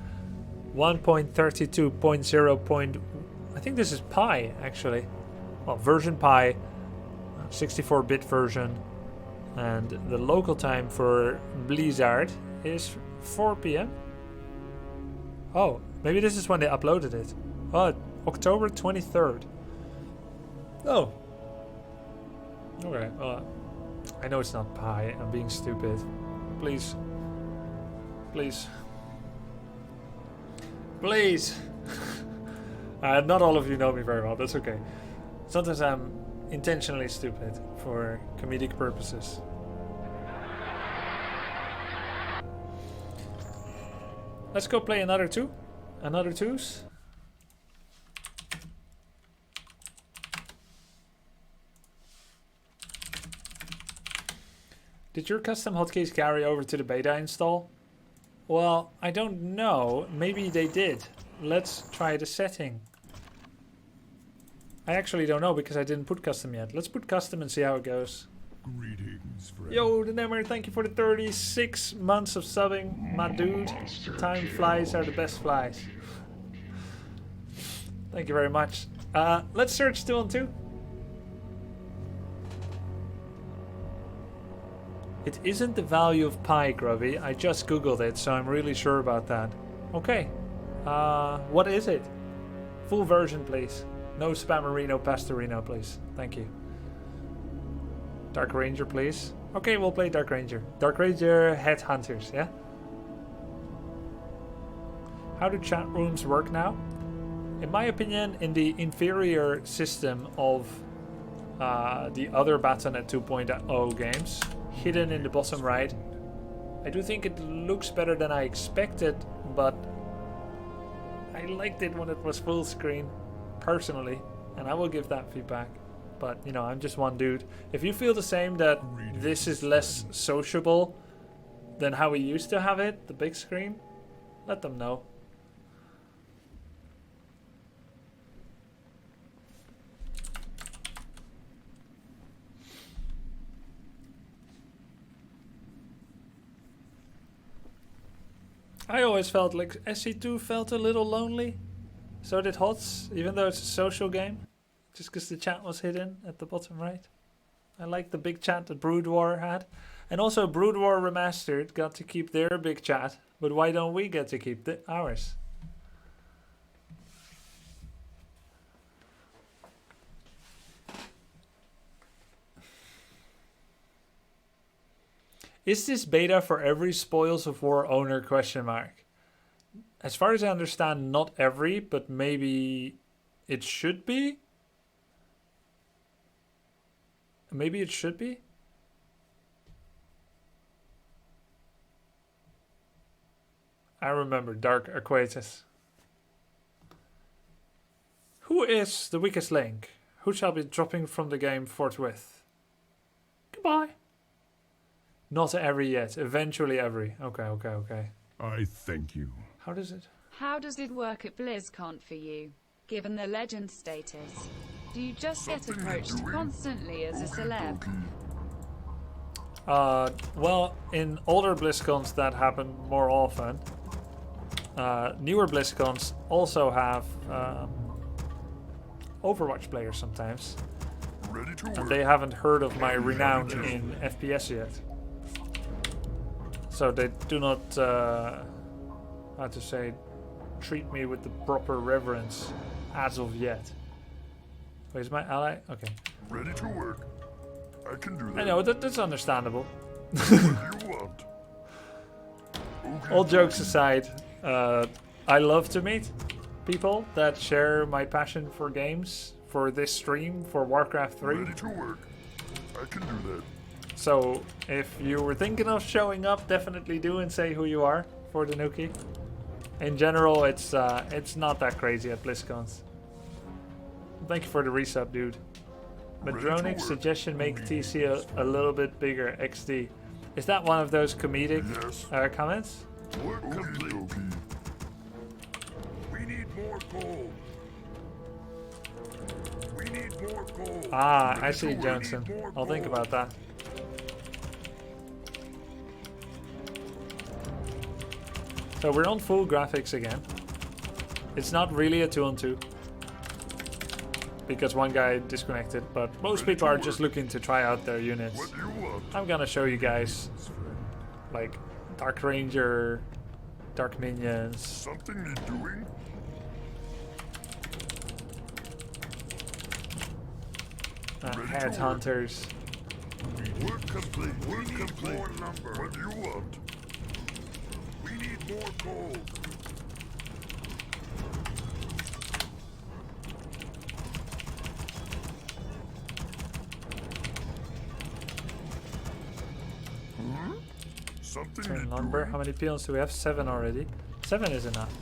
1.32.0. I think this is Pi, actually. Well, version Pi, 64-bit version. And the local time for Blizzard is 4 p.m. Oh, maybe this is when they uploaded it. Oh, October 23rd. Oh. Okay, I know it's not Pi. I'm being stupid. Please. Please. Please. Not all of you know me very well. That's okay. Sometimes I'm intentionally stupid for comedic purposes. Let's go play another two. Another twos. Did your custom hotkeys carry over to the beta install? Well, I don't know. Maybe they did. Let's try the setting. I actually don't know because I didn't put custom yet. Let's put custom and see how it goes. Greetings, friend. Yo, the Nemmer, thank you for the 36 months of subbing, my dude. Time flies are the best flies. Thank you very much. Let's search 2 on 2. It isn't the value of pi, Grubby. I just googled it, so I'm really sure about that. Okay. What is it? Full version, please. No Spammerino, Pastorino, please. Thank you. Dark Ranger, please. Okay, we'll play Dark Ranger. Dark Ranger Headhunters, yeah? How do chat rooms work now? In my opinion, in the inferior system of the other Battle.net 2.0 games, hidden in the bottom right, I do think it looks better than I expected, but I liked it when it was full screen, personally, and I will give that feedback. But, you know, I'm just one dude. If you feel the same, that this is less sociable than how we used to have it, the big screen, let them know. I always felt like SC2 felt a little lonely. So did HOTS, even though it's a social game. just because the chat was hidden at the bottom right. I like the big chat that Brood War had. And also Brood War Remastered got to keep their big chat, but why don't we get to keep ours? Is this beta for every Spoils of War owner, question mark? As far as I understand, not every, but maybe it should be? Maybe it should be? I remember Dark Aquatus. Who is the weakest link? Who shall be dropping from the game forthwith? Goodbye. Not every yet. Eventually every. Okay. I thank you. How does it? How does it work at BlizzCon for you, given the legend status? Do you just get approached constantly as a celeb? Well, in older BlizzCons that happen more often. Newer BlizzCons also have Overwatch players sometimes. Ready to And work. they haven't heard of my renown in FPS yet. So they do not, how to say, treat me with the proper reverence as of yet. Wait, is my ally? Okay. Ready to work. I can do that. I know, that's understandable. What do you want? All jokes aside, I love to meet people that share my passion for games, for this stream, for Warcraft 3. Ready to work. I can do that. So if you were thinking of showing up, definitely do and say who you are for the Nuki. In general, it's not that crazy at BlizzCons. Thank you for the resub, dude. Madronic suggestion: make TC a little bit bigger. XD. Is that one of those comedic comments? Work complete. We need more gold. We need more gold. Ah, I see, Johnson. I'll think about that. So we're on full graphics again. It's not really a 2-on-2 because one guy disconnected, but most people are just looking to try out their units. What do you want? I'm gonna show you guys like Dark Ranger, Dark Minions. Something need doing? Headhunters. Work complete. Work complete. More lumber. What do you want? We need more gold. Something Turn need lumber. doing? How many peons do we have? 7 already. 7 is enough.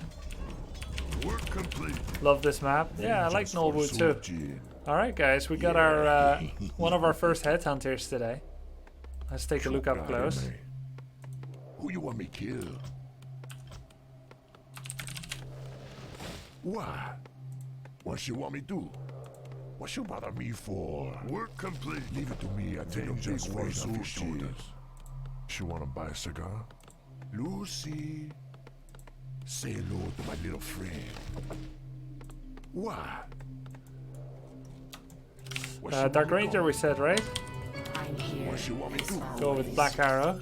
Work complete. Love this map. Yeah, I like Nullwood too. Alright guys, we got our one of our first headhunters today. Let's take a look up close. Who you want me kill? What? What you want me do? What you bother me for? Work complete. Leave it to me. I take a big weight off your shoulders. She wanna buy a cigar? Lucy, say hello to my little friend. What? Dark Ranger we said, right? I'm here. What you want me to do? Go with Black Arrow.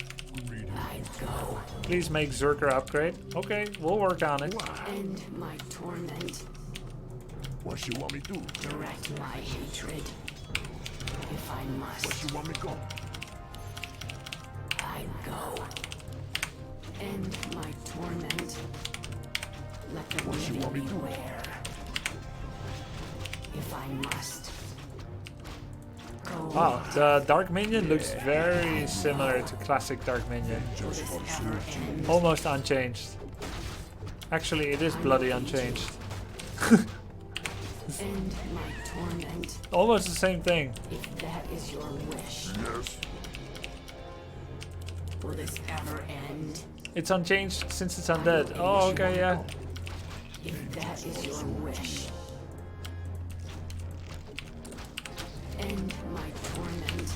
I go. Please make Zerker upgrade. Okay, we'll work on it. End my torment. What you want me to do? Direct my hatred. If I must. What you want me go? I go. End my torment. Let the What you want me living to do? beware. If I must. Go. Wow, the Dark Minion looks very similar to classic Dark Minion. Will this ever end? Almost unchanged. Actually, it is bloody unchanged. End my torment. Almost the same thing. If that is your wish. Yes. Will this ever end? It's unchanged since it's undead. Oh, okay, yeah. If that is your wish. End my torment.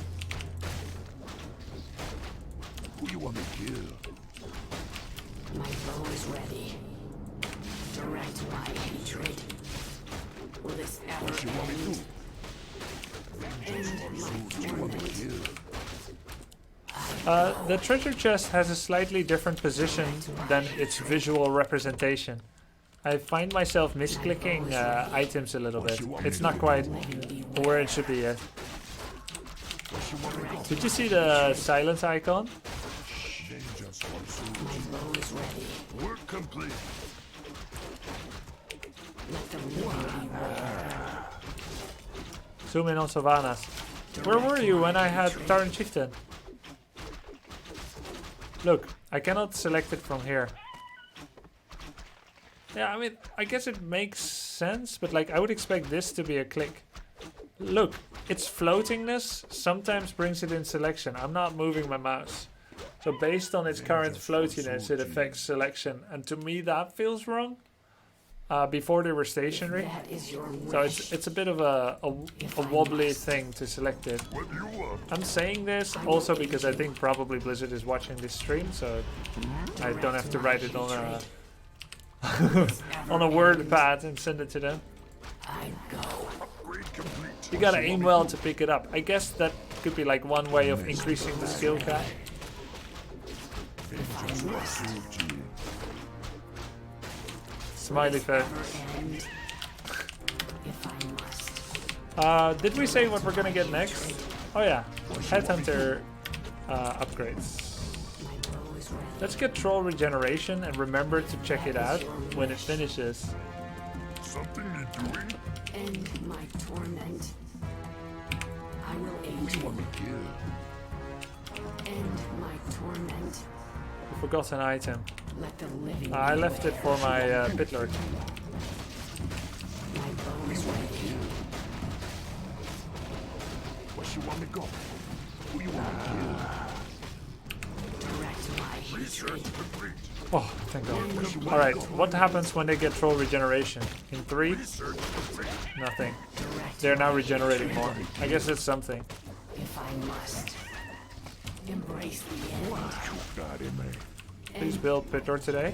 Who you want me to kill? My bow is ready. Direct my hatred. Will this ever What you want me to end? do? The treasure chest has a slightly different position than its visual representation. I find myself misclicking items a little bit. It's not quite where it should be yet. Did you see the silence icon? Work complete. Zoom in on Savannahs. Where were you when I had Taran Chieftain? Look, I cannot select it from here. Yeah, I mean, I guess it makes sense, but like I would expect this to be a click. Look, its floatingness sometimes brings it in selection. I'm not moving my mouse. So based on its current floatiness, it affects selection. And to me, that feels wrong. Before they were stationary. So it's a bit of a wobbly thing to select it. I'm saying this also because I think probably Blizzard is watching this stream, so I don't have to write it on a on a word pad and send it to them. You gotta aim well to pick it up. I guess that could be like one way of increasing the skill cap. Smiley face. Did we say what we're gonna get next? Oh yeah, Headhunter upgrades. Let's get Troll Regeneration and remember to check it out when it finishes. Something you're doing? End my torment. I will aid you. End my torment. You forgot an item. Let the living I left it for my pit lord. My bow is ready. Where you want me to go? Who you want me to kill? Direct my hatred. Oh, thank God. Alright, what happens when they get Troll Regeneration? In 3? Nothing. They're now regenerating more. I guess it's something. If I must. Embrace the end. Please build pit lord today.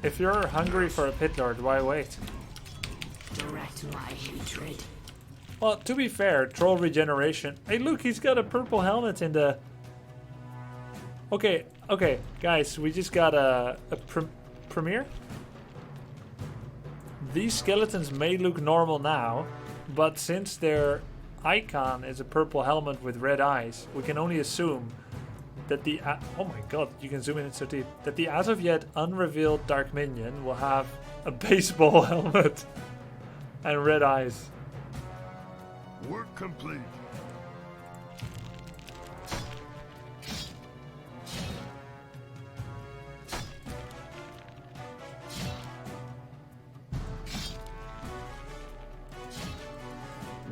If you're hungry for a pit lord, why wait? Direct my hatred. Well, to be fair, Troll Regeneration. Hey, look, he's got a purple helmet in the... Okay, guys, we just got a premiere. These skeletons may look normal now, but since their icon is a purple helmet with red eyes, we can only assume that the... oh my god, you can zoom in so deep. That the as of yet unrevealed Dark Minion will have a baseball helmet and red eyes. Work complete.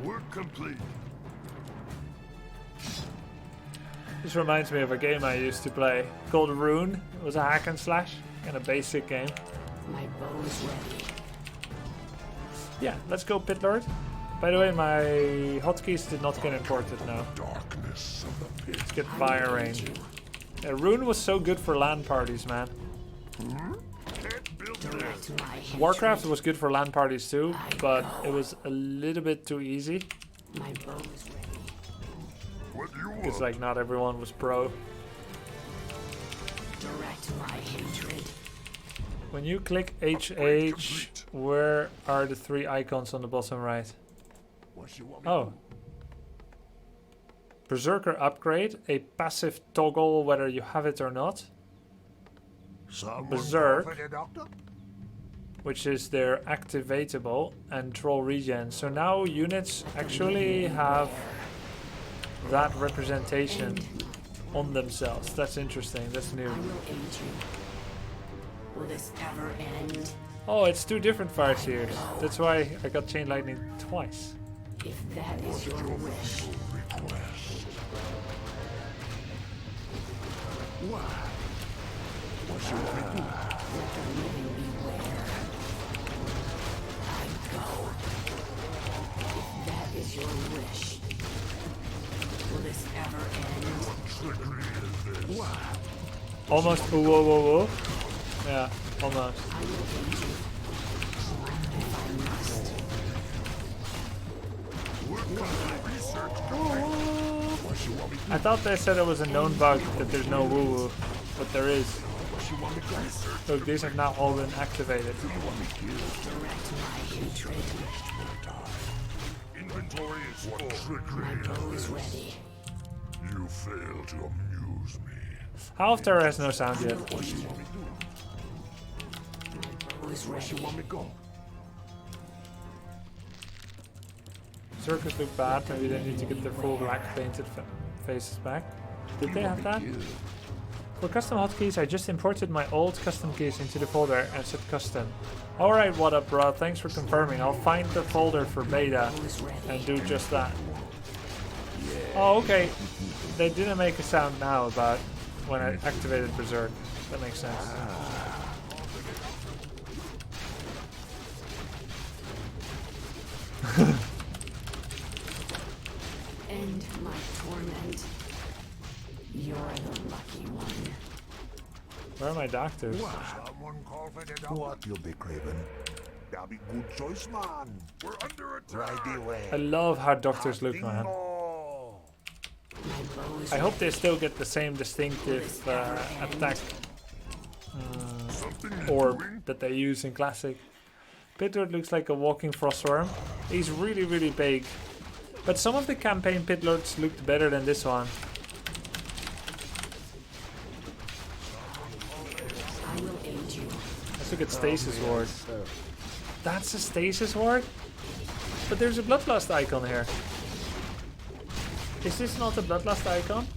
Work complete. This reminds me of a game I used to play called Rune. It was a hack and slash, kind of basic game. My bow is ready. Yeah, let's go pit lord. By the way, my hotkeys did not get imported now. Darkness of the pit. Let's get fire rain. Yeah, Rune was so good for LAN parties, man. Can't build this. Direct my hatred. Warcraft was good for LAN parties too, but it was a little bit too easy. My bow is ready. What you Because want? like not everyone was pro. Direct my hatred. When you click HH, where are the 3 icons on the bottom right? What you want me Oh. Berserker upgrade, a passive toggle whether you have it or not, Someone Berserk. call for the doctor? which is their activatable, and Troll Regen. So now units actually have that representation on themselves. That's interesting, that's new. I will aid you. Will this ever end? Oh, it's 2 different fire seers. That's why I got Chain Lightning twice. If that is your wish. What you want me to do? Let the living beware. I go. If that is your wish. Will this ever end? Trickery is this. Almost, whoa. Yeah, almost. I will aid you. If I must. Work complete. Research thought they said it was a known bug that there's no woo-woo, but there is. Look, these have now all been activated. Direct my hatred. Inventory is full. My bow is ready. You fail to amuse me. Half of Terror has no sound yet. Bow is ready. Want me to go? Circus look bad, maybe they need to get their full black painted faces back. Did they have that? For custom hotkeys, I just imported my old custom keys into the folder and set custom. Alright, what up bro, thanks for confirming. I'll find the folder for beta and do just that. Oh, okay. They didn't make a sound now about when I activated Berserk. That makes sense. End my torment. You're the lucky one. Where are my doctors? Someone call for the doctor. What you'll be craving? That'll be good choice, man. We're under attack. Right away. I love how doctors look, man. My bow is I hope they still get the same distinctive attack orb that they use in Classic. Pitlord looks like a walking frostworm. He's really, really big. But some of the campaign Pitlords looked better than this one. I will aid you. Let's look at Stasis Ward. That's a Stasis Ward? But there's a Bloodlust icon here. Is this not a Bloodlust icon?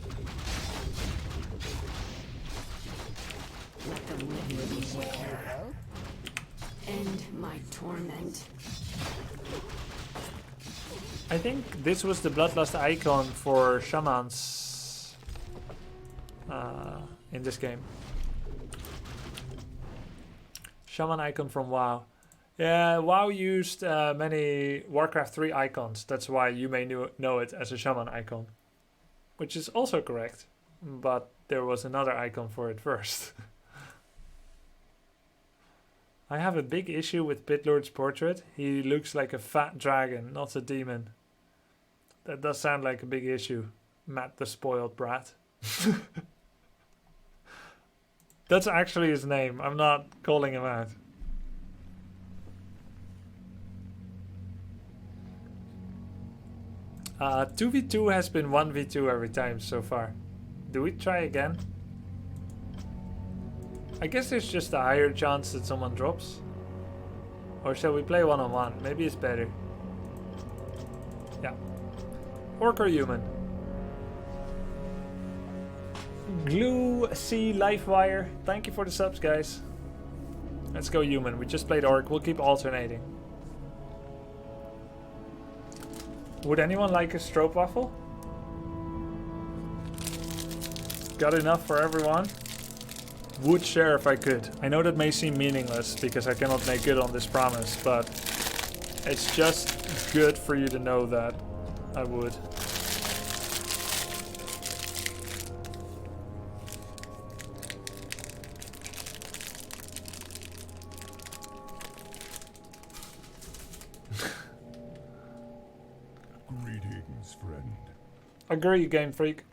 Let the living beware. End my torment. I think this was the Bloodlust icon for Shamans in this game. Shaman icon from WoW. Yeah, WoW used many Warcraft 3 icons. That's why you may know it as a Shaman icon. Which is also correct. But there was another icon for it first. I have a big issue with Pitlord's portrait. He looks like a fat dragon, not a demon. That does sound like a big issue. Matt the spoiled brat. That's actually his name. I'm not calling him out. Uh, 2v2 has been 1v2 every time so far. Do we try again? I guess there's just a higher chance that someone drops. Or shall we play one-on-one? Maybe it's better. Yeah. Orc or human? Glue C Lifewire. Thank you for the subs, guys. Let's go human. We just played orc. We'll keep alternating. Would anyone like a stroopwafel? Got enough for everyone? Would share if I could. I know that may seem meaningless because I cannot make good on this promise, but it's just good for you to know that I would. Greetings, friend. Agree, Game Freak.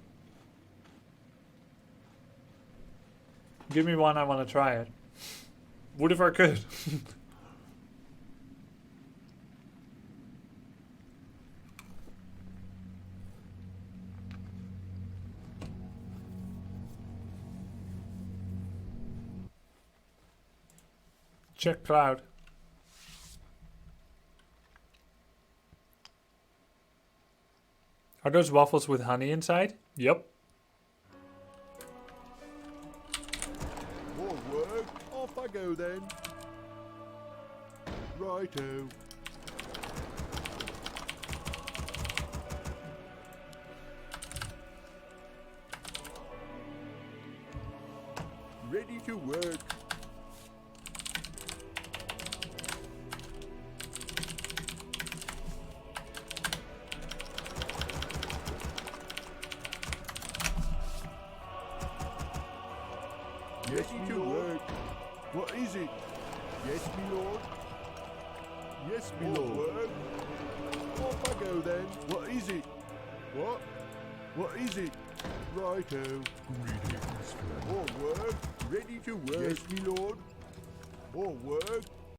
Give me one, I want to try it. Would if I could. Check cloud. Are those waffles with honey inside? Yep. More work. Off I go then. Righto. Ready to work. Ready to work. What is it? Yes, me lord. Yes, me lord. Work. Off I go then. What is it? What? What is it? Righto. Greetings, friend. All work. Ready to work. Yes, me lord. All work.